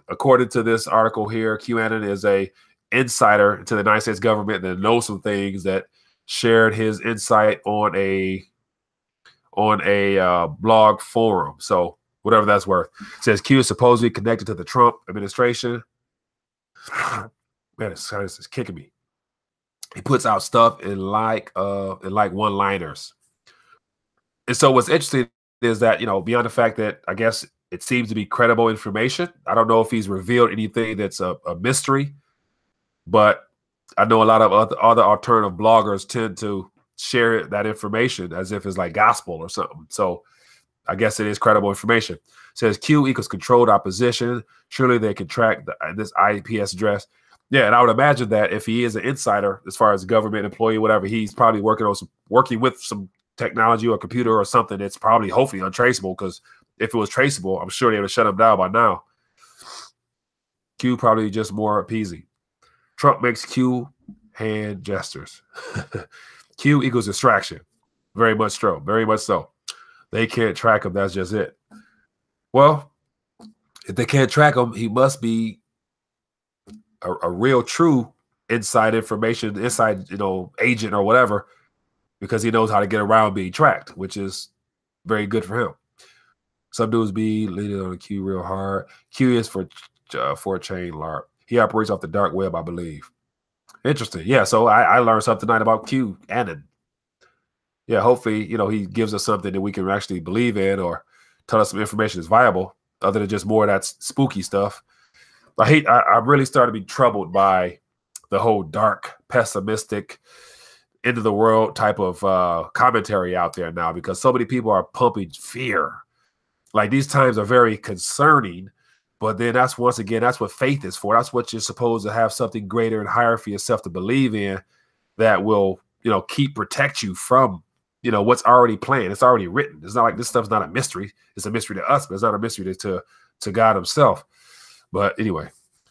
according to this article here, QAnon is a insider to the United States government that knows some things, that shared his insight on a blog forum. So whatever that's worth. It says Q is supposedly connected to the Trump administration. Man, this is kicking me. He puts out stuff in like one-liners. And so what's interesting is that, beyond the fact that I guess it seems to be credible information, I don't know if he's revealed anything that's a mystery, but I know a lot of other alternative bloggers tend to share that information as if it's like gospel or something. So I guess it is credible information. It says Q equals controlled opposition. Surely they can track this IPS address. Yeah, and I would imagine that if he is an insider, as far as government employee, whatever, he's probably working with some technology or computer or something that's probably hopefully untraceable, because if it was traceable, I'm sure they would have shut him down by now. Q probably just more appeasing. Trump makes Q hand gestures. Q equals distraction. Very much so. Very much so. They can't track him. That's just it. Well, if they can't track him, he must be a real true inside information, inside, agent or whatever, because he knows how to get around being tracked, which is very good for him. Some dudes be leaning on the Q real hard. Q is for 4chan LARP. He operates off the dark web, I believe. Interesting. Yeah, so I learned something tonight about QAnon. Yeah, hopefully, he gives us something that we can actually believe in, or tell us some information is viable, other than just more of that spooky stuff. I really started to be troubled by the whole dark, pessimistic, end of the world type of commentary out there now, because so many people are pumping fear. Like, these times are very concerning, but then that's, once again, that's what faith is for. That's what you're supposed to have, something greater and higher for yourself to believe in that will, protect you from, what's already planned. It's already written. It's not like this stuff's not a mystery. It's a mystery to us, but it's not a mystery to God himself. But anyway,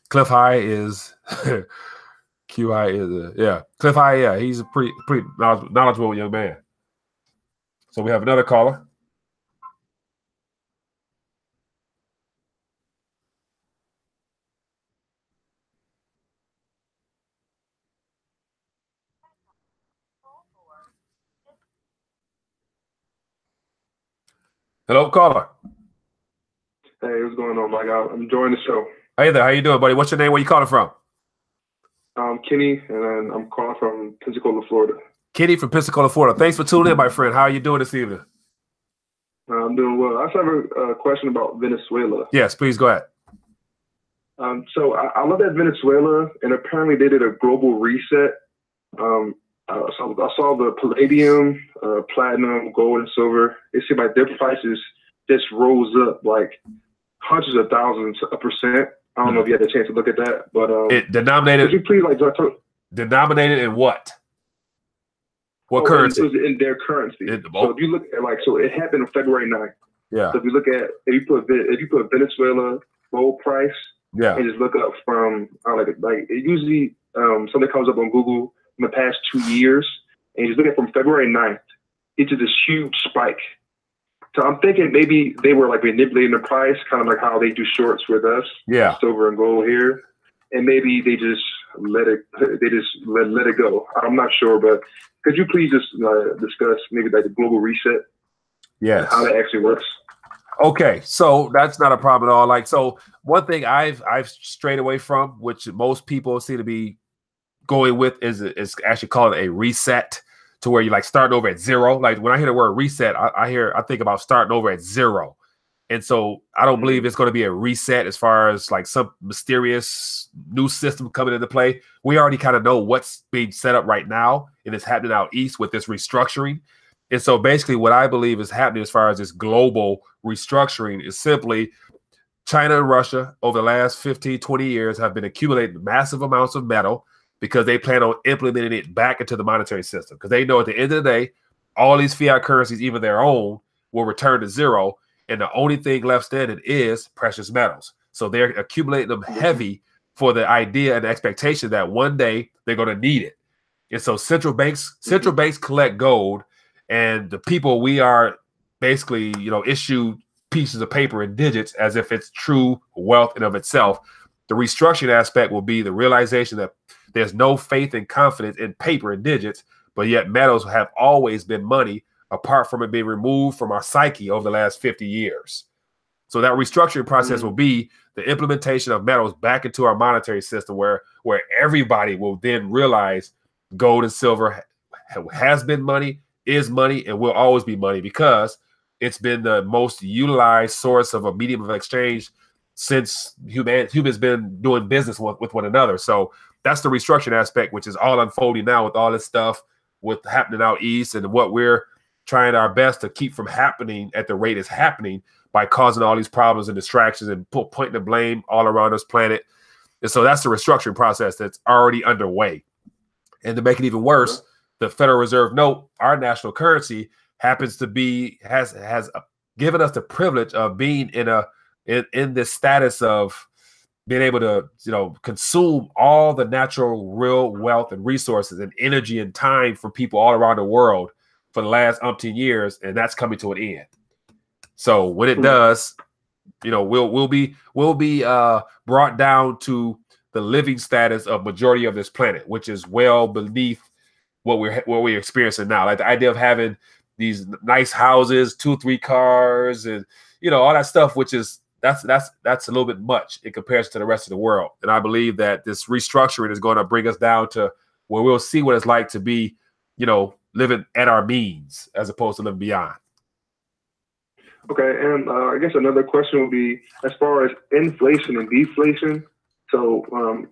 Cliff High is Q High is Cliff High. Yeah, he's a pretty knowledgeable young man. So we have another caller. Hello, caller. Hey, what's going on, Mike? I'm enjoying the show. Hey there, how you doing, buddy? What's your name? Where you calling from? Kenny, and I'm calling from Pensacola, Florida. Kenny from Pensacola, Florida. Thanks for tuning in, my friend. How are you doing this evening? I'm doing well. I just have a question about Venezuela. Yes, please go ahead. So I looked at Venezuela, and apparently they did a global reset. So I saw the palladium, platinum, gold, and silver. It seemed like their prices just rose up like hundreds of thousands of percent. I don't know if you had a chance to look at that, but it denominated. Could you please denominated in what? What currency? It was in their currency. So if you look at so it happened on February 9th. Yeah. So if you put Venezuela gold price, and just look up from it usually something comes up on Google in the past 2 years, and you just look at from February 9th, it's just this huge spike. So I'm thinking maybe they were manipulating the price, kind of like how they do shorts with us, silver and gold here, and maybe they just let it go. I'm not sure, but could you please just discuss maybe the global reset? Yes, how that actually works. Okay, so that's not a problem at all. So one thing I've strayed away from, which most people seem to be going with, is actually called a reset, to where you starting over at zero. Like, when I hear the word reset, I think about starting over at zero. And so I don't believe it's going to be a reset as far as some mysterious new system coming into play. We already kind of know what's being set up right now, and it's happening out east with this restructuring. And so basically what I believe is happening as far as this global restructuring is simply China and Russia over the last 15, 20 years have been accumulating massive amounts of metal, because they plan on implementing it back into the monetary system. Because they know at the end of the day, all these fiat currencies, even their own, will return to zero. And the only thing left standing is precious metals. So they're accumulating them heavy for the idea and the expectation that one day they're going to need it. And so central banks collect gold, and the people, we are basically, issue pieces of paper and digits as if it's true wealth in of itself. The restructuring aspect will be the realization that there's no faith and confidence in paper and digits, but yet metals have always been money, apart from it being removed from our psyche over the last 50 years. So that restructuring process will be the implementation of metals back into our monetary system, where everybody will then realize gold and silver has been money, is money, and will always be money, because it's been the most utilized source of a medium of exchange since humans been doing business with one another. So that's the restructuring aspect, which is all unfolding now with all this stuff with happening out east, and what we're trying our best to keep from happening at the rate it's happening by causing all these problems and distractions and pointing the blame all around this planet. And so that's the restructuring process that's already underway. And to make it even worse, the Federal Reserve note, our national currency, happens to be has given us the privilege of being in this status of being able to consume all the natural real wealth and resources and energy and time from people all around the world for the last umpteen years, and that's coming to an end. So when it does, we'll be brought down to the living status of majority of this planet, which is well beneath what we're experiencing now. Like the idea of having these nice houses, 2-3 cars, and all that stuff, which is that's a little bit much in comparison to the rest of the world. And I believe that this restructuring is going to bring us down to where we'll see what it's like to be, living at our means as opposed to living beyond. Okay, and I guess another question would be, as far as inflation and deflation, So,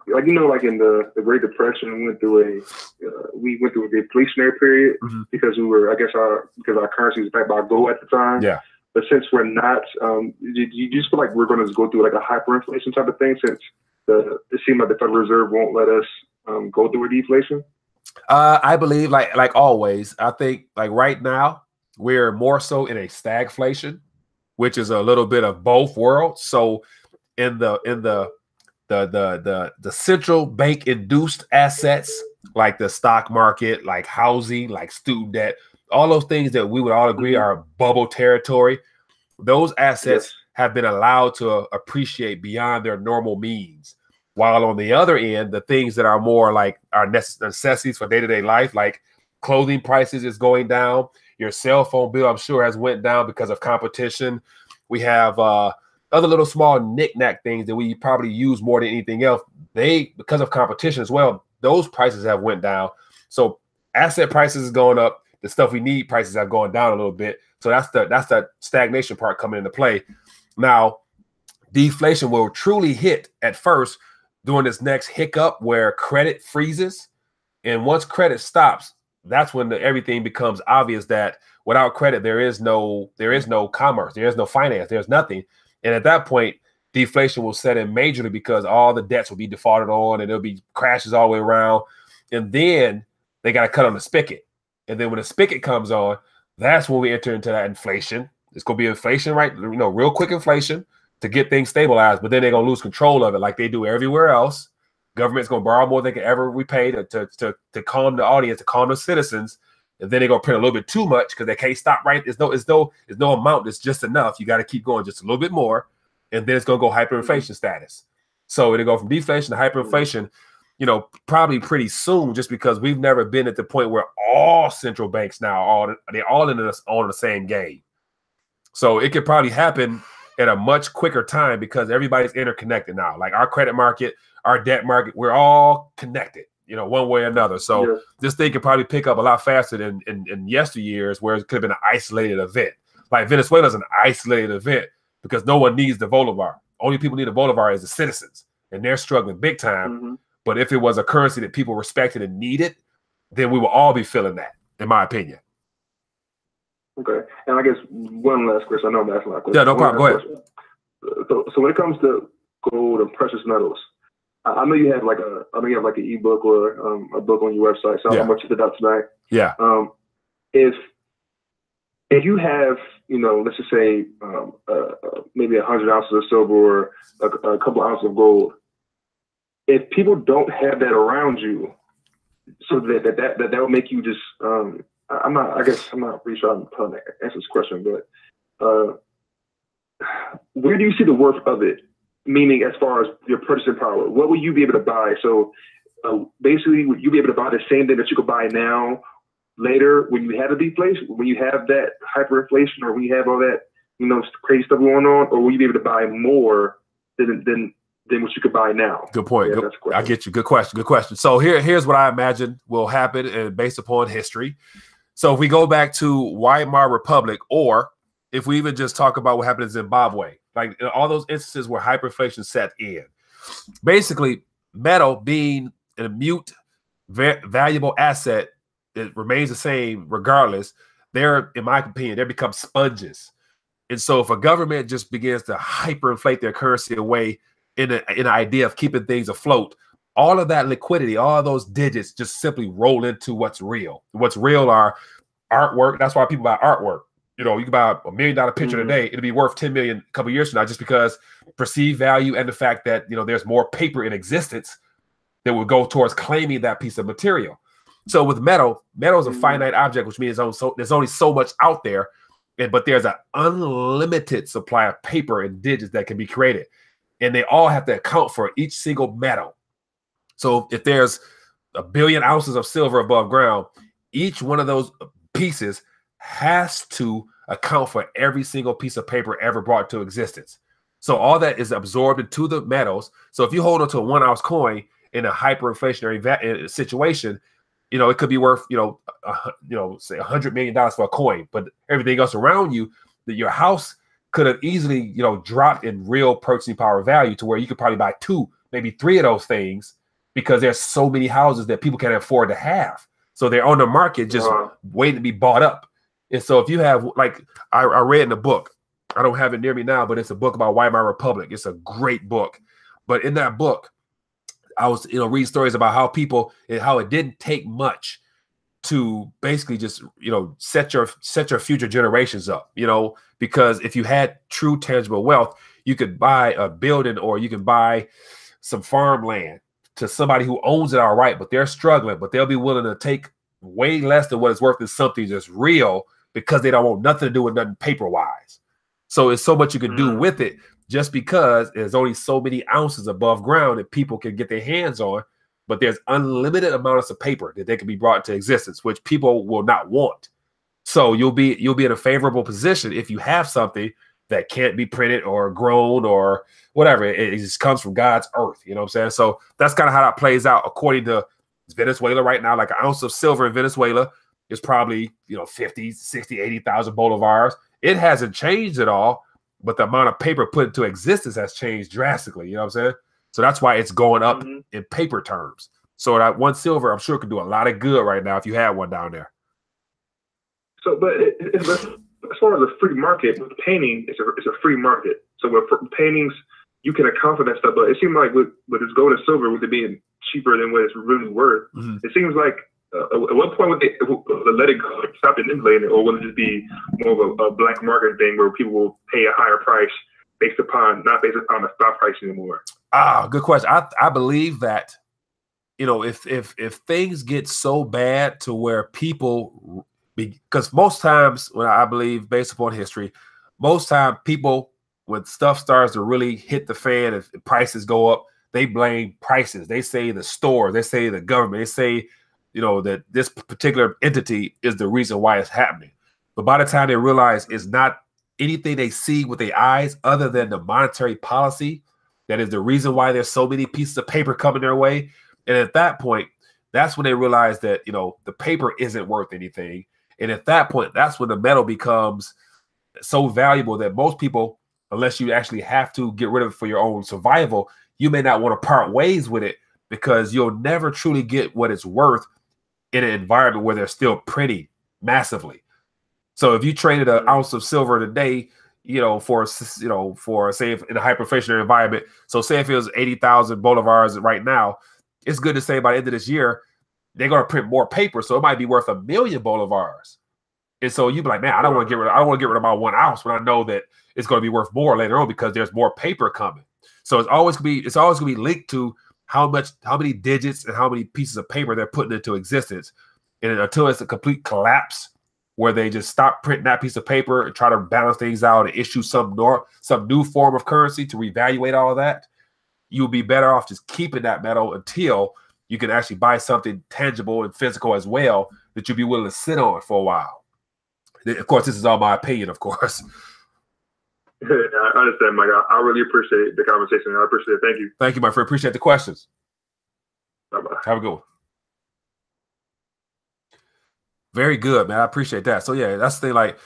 like like in the Great Depression, we went through a deflationary period because because our currency was backed by gold at the time. Yeah. But since we're not, do you just feel like we're going to go through like a hyperinflation type of thing since it seems like the Federal Reserve won't let us go through a deflation? I believe, like always, I think like right now we're more so in a stagflation, which is a little bit of both worlds. So in the central bank induced assets like the stock market, like housing, like student debt, all those things that we would all agree are bubble territory, those assets have been allowed to appreciate beyond their normal means. While on the other end, the things that are more like our necessities for day-to-day life, like clothing prices is going down. Your cell phone bill, I'm sure, has went down because of competition. We have other little small knick-knack things that we probably use more than anything else. Because of competition as well, those prices have went down. So asset prices is going up. The stuff we need prices have gone down a little bit. So that's the stagnation part coming into play. Now, deflation will truly hit at first during this next hiccup where credit freezes. And once credit stops, that's when everything becomes obvious that without credit, there is no commerce, there is no finance, there's nothing. And at that point, deflation will set in majorly because all the debts will be defaulted on and there'll be crashes all the way around. And then they got to cut on the spigot. And then when the spigot comes on, that's when we enter into that inflation. It's going to be inflation, right? Real quick inflation to get things stabilized, but then they're going to lose control of it like they do everywhere else. Government's going to borrow more than they can ever repay to calm the audience, to calm the citizens. And then they're going to print a little bit too much because they can't stop, right? There's no amount that's just enough. You got to keep going just a little bit more. And then it's going to go hyperinflation status. So it'll go from deflation to hyperinflation, probably pretty soon, just because we've never been at the point where all central banks now, they're all in on the same game. So it could probably happen at a much quicker time because everybody's interconnected now. Like our credit market, our debt market, we're all connected, one way or another. So this thing could probably pick up a lot faster than in yesteryears where it could have been an isolated event. Like Venezuela's an isolated event because no one needs the Bolivar. Only people need the Bolivar is the citizens, and they're struggling big time. But if it was a currency that people respected and needed, then we will all be feeling that, in my opinion. Okay. And I guess one last question. I know I'm asking a lot of questions. Yeah, no problem. Go ahead. So when it comes to gold and precious metals, I know you have like an eBook or a book on your website. So I'm going to check it out tonight. Yeah. If you have, let's just say maybe 100 ounces of silver or a couple ounces of gold, if people don't have that around you, so that will make you just I'm not pretty sure I'm trying to answer this question, but where do you see the worth of it? Meaning, as far as your purchasing power, what will you be able to buy? So basically, would you be able to buy the same thing that you could buy now, later, when you have a deflation, when you have that hyperinflation, or when you have all that crazy stuff going on, or will you be able to buy more than what you could buy now? Good point. I get you. Good question. So here's what I imagine will happen, and based upon history. So if we go back to Weimar Republic, or if we even just talk about what happened in Zimbabwe, like in all those instances where hyperinflation set in, basically metal being an immute, valuable asset, it remains the same regardless. In my opinion, they become sponges. And so if a government just begins to hyperinflate their currency away in an idea of keeping things afloat, all of that liquidity, all of those digits just simply roll into what's real. What's real are artwork. That's why people buy artwork. You can buy $1 million picture today. It'll be worth 10 million a couple of years from now, just because perceived value and the fact that, there's more paper in existence that would go towards claiming that piece of material. So with metal is a finite object, which means there's only so much out there, but there's an unlimited supply of paper and digits that can be created. And they all have to account for each single metal. So if there's 1 billion ounces of silver above ground, each one of those pieces has to account for every single piece of paper ever brought to existence. So all that is absorbed into the metals. So if you hold onto a 1 ounce coin in a hyperinflationary situation, it could be worth, say $100 million for a coin, but everything else around you, that your house could have easily, dropped in real purchasing power value to where you could probably buy 2, maybe 3 of those things because there's so many houses that people can't afford to have. So they're on the market just waiting to be bought up. And so if you have, like, I read in a book, I don't have it near me now, but it's a book about Weimar Republic. It's a great book. But in that book, I was, reading stories about how people and how it didn't take much to basically just, set your future generations up, because if you had true tangible wealth, you could buy a building or you can buy some farmland to somebody who owns it all right, but they're struggling, but they'll be willing to take way less than what it's worth in something that's real because they don't want nothing to do with nothing paper-wise. So it's so much you can do with it just because there's only so many ounces above ground that people can get their hands on, but there's unlimited amounts of paper that they can be brought into existence, which people will not want. So you'll be in a favorable position if you have something that can't be printed or grown or whatever. It just comes from God's earth. You know what I'm saying? So that's kind of how that plays out according to Venezuela right now. Like an ounce of silver in Venezuela is probably, 50, 60, 80,000 bolivars. It hasn't changed at all, but the amount of paper put into existence has changed drastically. You know what I'm saying? So that's why it's going up in paper terms. So that one silver, I'm sure, could do a lot of good right now if you had one down there. So, but as far as a free market, with painting, it's a free market. So with paintings, you can account for that stuff. But it seems like with its gold and silver, with it being cheaper than what it's really worth, it seems like at what point would they let it go, stop inflating it, or will it just be more of a black market thing where people will pay a higher price not based upon the stock price anymore? Good question. I believe that, if things get so bad to where people, because most times when I believe based upon history, most time people, when stuff starts to really hit the fan, if prices go up, they blame prices. They say the store, they say the government, they say, that this particular entity is the reason why it's happening. But by the time they realize it's not anything they see with their eyes other than the monetary policy, that is the reason why there's so many pieces of paper coming their way. And at that point, that's when they realize that, the paper isn't worth anything. And at that point, that's when the metal becomes so valuable that most people, unless you actually have to get rid of it for your own survival, you may not want to part ways with it because you'll never truly get what it's worth in an environment where they're still printing massively. So if you traded an ounce of silver today, for say in a hyperinflationary environment, so say if it was 80,000 bolivars right now, it's good to say by the end of this year, they're going to print more paper. So it might be worth 1 million bolivars. And so you'd be like, man, I don't want to get rid of my 1 ounce when I know that it's going to be worth more later on because there's more paper coming. So it's always going to be linked to how many digits and how many pieces of paper they're putting into existence. And until it's a complete collapse where they just stop printing that piece of paper and try to balance things out and issue some new form of currency to reevaluate all of that, you'll be better off just keeping that metal until you can actually buy something tangible and physical as well that you'll be willing to sit on for a while. Of course, this is all my opinion, of course. I understand, Mike. I really appreciate the conversation. I appreciate it. Thank you. Thank you, my friend. Appreciate the questions. Bye-bye. Have a good one. Very good, man. I appreciate that. So yeah, that's the thing. Like,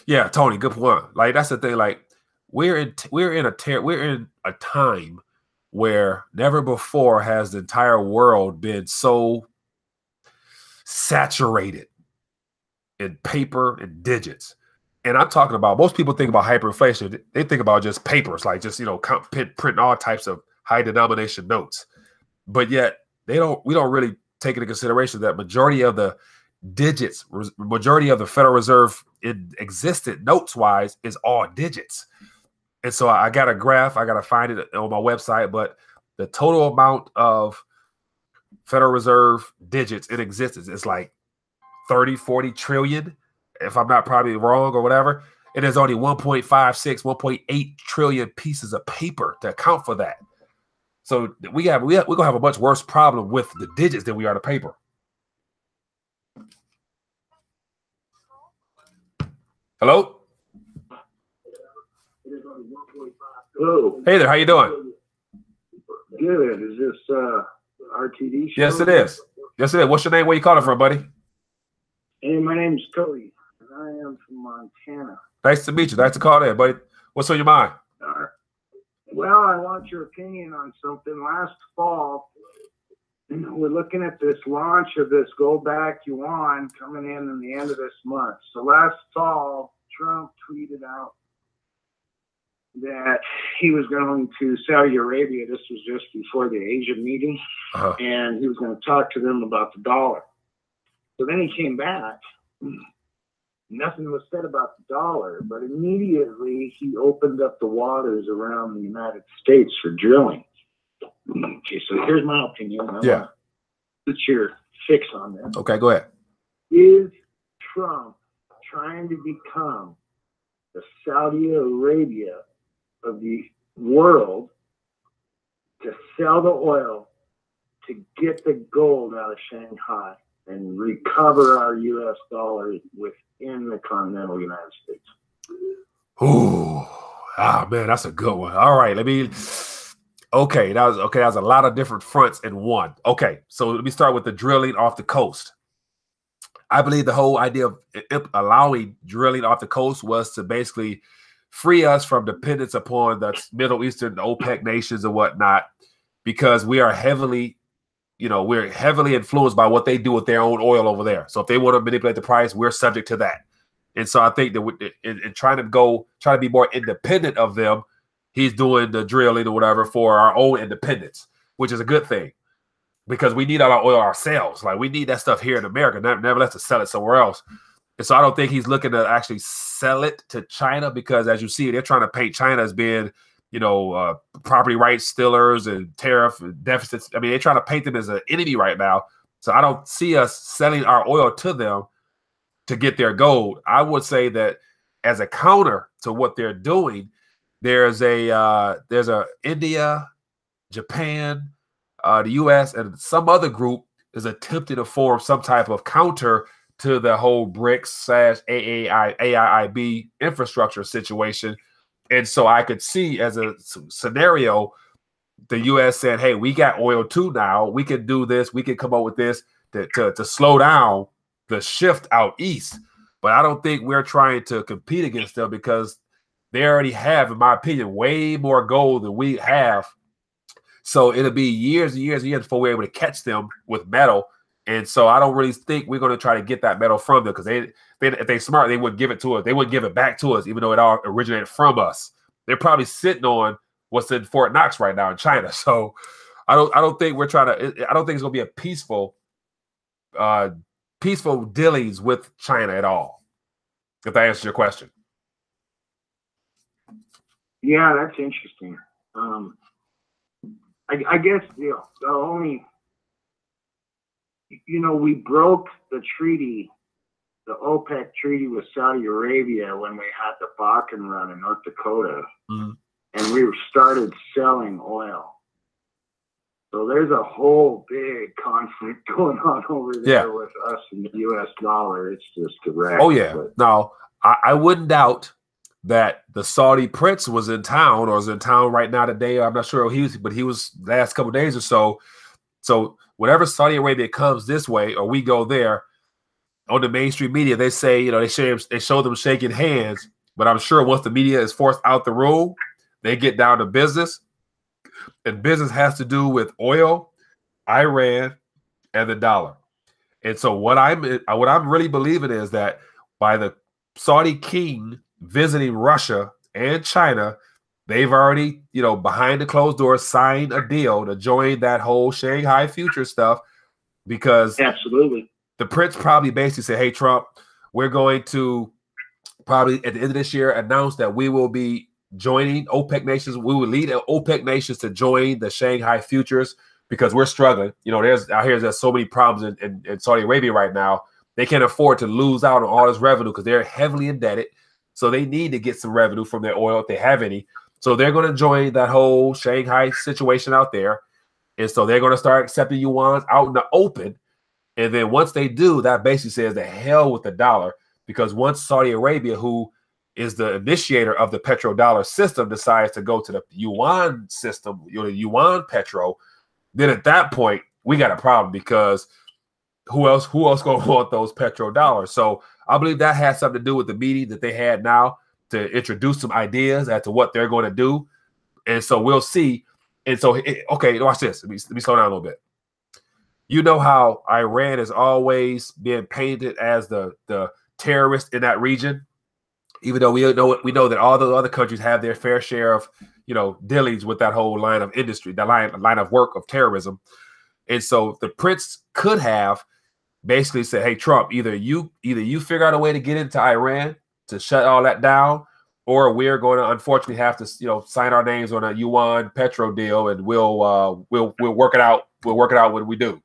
yeah, Tony, good point. Like that's the thing. Like we're in a time where never before has the entire world been so saturated in paper and digits. And I'm talking about, most people think about hyperinflation. They think about just papers, like just, printing all types of high denomination notes. But yet we don't really take into consideration that majority of the digits, majority of the Federal Reserve in existent notes wise is all digits. And so I got a graph, I got to find it on my website, but the total amount of Federal Reserve digits in existence is like 30, 40 trillion, if I'm not probably wrong or whatever. And there's only 1.56, 1.8 trillion pieces of paper to account for that. So we're going to have a much worse problem with the digits than we are the paper. Hello? Hello. Hey there, how you doing? Good. Is this RTD show? Yes, it is. Yes, it is. What's your name? Where you calling from, buddy? Hey, my name's Cody. I am from Montana. Nice to meet you. Nice to call in, buddy. What's on your mind? well, I want your opinion on something. Last fall, we're looking at this launch of this gold back yuan coming in the end of this month. So last fall, Trump tweeted out that he was going to Saudi Arabia. This was just before the Asia meeting, and he was going to talk to them about the dollar. So then he came back. Nothing was said about the dollar, but immediately he opened up the waters around the United States for drilling. Okay, so here's my opinion. What's your fix on this? Okay, go ahead. Is Trump trying to become the Saudi Arabia of the world, to sell the oil, to get the gold out of Shanghai and recover our U.S. dollars within the continental United States? Ooh, man, that's a good one. All right, okay, that was a lot of different fronts in one. Okay, so let me start with the drilling off the coast. I believe the whole idea of allowing drilling off the coast was to basically free us from dependence upon the Middle Eastern OPEC nations and whatnot, because we are heavily influenced by what they do with their own oil over there. So if they want to manipulate the price, we're subject to that. And so I think that in trying to be more independent of them, he's doing the drilling or whatever for our own independence, which is a good thing, because we need all our oil ourselves. Like, we need that stuff here in America, nevertheless to sell it somewhere else. And so I don't think he's looking to actually sell it to China, because as you see, they're trying to paint China as being, property rights stealers and tariff deficits. I mean, they're trying to paint them as an enemy right now. So I don't see us selling our oil to them to get their gold. I would say that as a counter to what they're doing, there's a India, Japan, the U.S. and some other group is attempting to form some type of counter to the whole BRICS/AIIB infrastructure situation. And so I could see as a scenario, the U.S. saying, hey, we got oil too now. We can do this. We can come up with this to slow down the shift out east. But I don't think we're trying to compete against them, because they already have, in my opinion, way more gold than we have. So it'll be years and years and years before we're able to catch them with metal. And so I don't really think we're going to try to get that metal from them, because if they're smart, they wouldn't give it to us. They wouldn't give it back to us, even though it all originated from us. They're probably sitting on what's in Fort Knox right now in China. So I don't think we're trying to. I don't think it's going to be a peaceful dealings with China at all. If that answers your question. Yeah, that's interesting. I guess the only, we broke the treaty, the OPEC treaty with Saudi Arabia when we had the Bakken run in North Dakota, and we started selling oil. So there's a whole big conflict going on over there with us and the U.S. dollar. It's just a wreck. Oh, yeah. Now, I wouldn't doubt that the Saudi prince was in town, or is in town right now today. I'm not sure but he was last couple of days or so. So whenever Saudi Arabia comes this way, or we go there, on the mainstream media, they say, they show them shaking hands. But I'm sure once the media is forced out the room, they get down to business. And business has to do with oil, Iran, and the dollar. And so what I'm really believing is that by the Saudi king visiting Russia and China, they've already, behind the closed doors, signed a deal to join that whole Shanghai future stuff, because absolutely the prince probably basically said, hey, Trump, we're going to probably at the end of this year announce that we will be joining OPEC nations. We will lead OPEC nations to join the Shanghai futures, because we're struggling. There's so many problems in Saudi Arabia right now. They can't afford to lose out on all this revenue, because they're heavily indebted. So they need to get some revenue from their oil if they have any. So they're going to join that whole Shanghai situation out there. And so they're going to start accepting yuans out in the open. And then once they do, that basically says the hell with the dollar, because once Saudi Arabia, who is the initiator of the petrodollar system, decides to go to the yuan system, the yuan petro, then at that point, we got a problem, because who else going to want those petrodollars? So I believe that has something to do with the meeting that they had now to introduce some ideas as to what they're going to do. And so we'll see. And so, okay, watch this. Let me slow down a little bit. You know how Iran is always being painted as the terrorist in that region, even though we know that all the other countries have their fair share of, dealings with that whole line of industry, that line of work of terrorism. And so the prince could have basically said, hey, Trump, either you figure out a way to get into Iran to shut all that down, or we're going to unfortunately have to, sign our names on a yuan petro deal, and we'll work it out. We'll work it out when we do.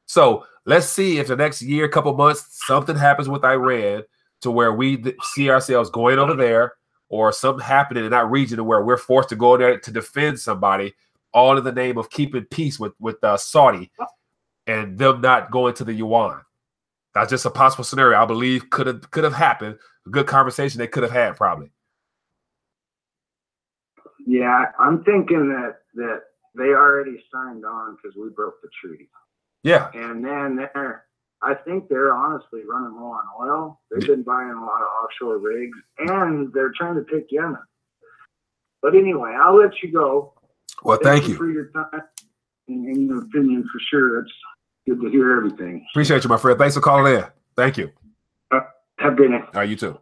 So let's see if the next year, couple months, something happens with Iran to where we see ourselves going over there, or something happening in that region where we're forced to go there to defend somebody, all in the name of keeping peace with Saudi, and them not going to the yuan. That's just a possible scenario I believe could have happened. A good conversation they could have had probably. Yeah, I'm thinking that they already signed on because we broke the treaty. Yeah. And then I think they're honestly running low on oil. They've been buying a lot of offshore rigs, and they're trying to pick Yemen. But anyway, I'll let you go. Well, thank you for your time and your opinion for sure. It's good to hear everything. Appreciate you, my friend. Thanks for calling in. Thank you. Have a good night. All right, you too.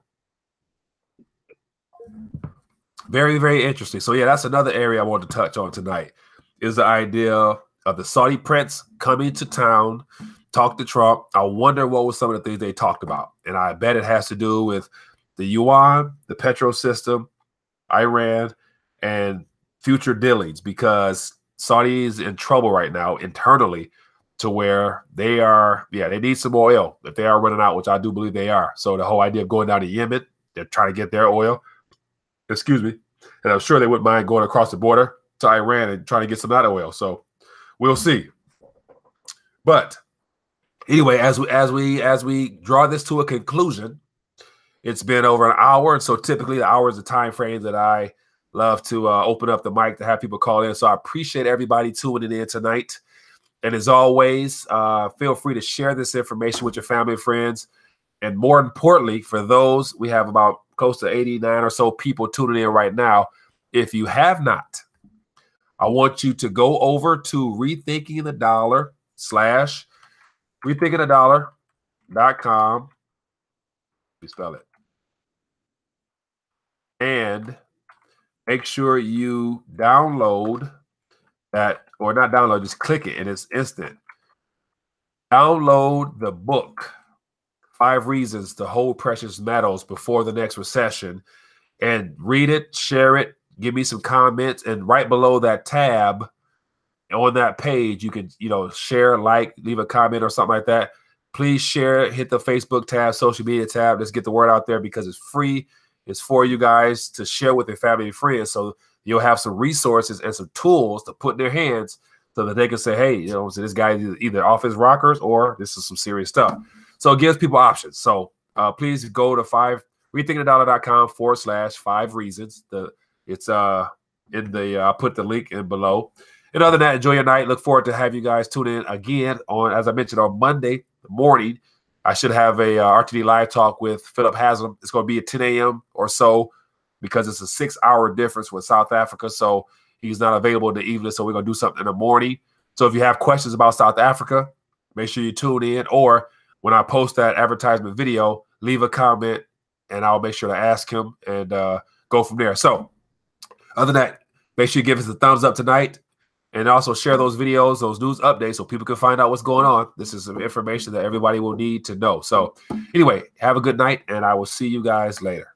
Very, very interesting. So yeah, that's another area I wanted to touch on tonight, is the idea of the Saudi prince coming to town, talk to Trump. I wonder what was some of the things they talked about. And I bet it has to do with the yuan, the petro system, Iran, and future dealings, because Saudi is in trouble right now internally, to where they need some oil if they are running out, which I do believe they are. So the whole idea of going down to Yemen, they're trying to get their oil. Excuse me. And I'm sure they wouldn't mind going across the border to Iran and trying to get some of that oil. So we'll see. But anyway, as we draw this to a conclusion, it's been over an hour. And so typically the hour is the time frame that I love to open up the mic to have people call in. So I appreciate everybody tuning in tonight. And as always, feel free to share this information with your family and friends. And more importantly, for those, we have about close to 89 or so people tuning in right now. If you have not, I want you to go over to rethinkingthedollar.com. We spell it. And make sure you download that, or not download, just click it and it's instant. Download the book, 5 Reasons to Hold Precious Metals Before the Next Recession, and read it, share it, give me some comments, and right below that tab on that page, you can, share, like, leave a comment or something like that. Please share it, hit the Facebook tab, social media tab. Let's get the word out there because it's free. It's for you guys to share with your family and friends. So you'll have some resources and some tools to put in their hands so that they can say, hey, so this guy is either off his rockers or this is some serious stuff. So it gives people options. So please go to rethinkingthedollar.com/5 reasons. It's in the I'll put the link in below. And other than that, enjoy your night. Look forward to have you guys tune in again on, as I mentioned, on Monday morning. I should have a RTD Live Talk with Philip Haslam. It's going to be at 10 a.m. or so because it's a 6-hour difference with South Africa. So he's not available in the evening. So we're going to do something in the morning. So if you have questions about South Africa, make sure you tune in. Or when I post that advertisement video, leave a comment and I'll make sure to ask him and go from there. So other than that, make sure you give us a thumbs up tonight. And also share those videos, those news updates, so people can find out what's going on. This is some information that everybody will need to know. So anyway, have a good night, and I will see you guys later.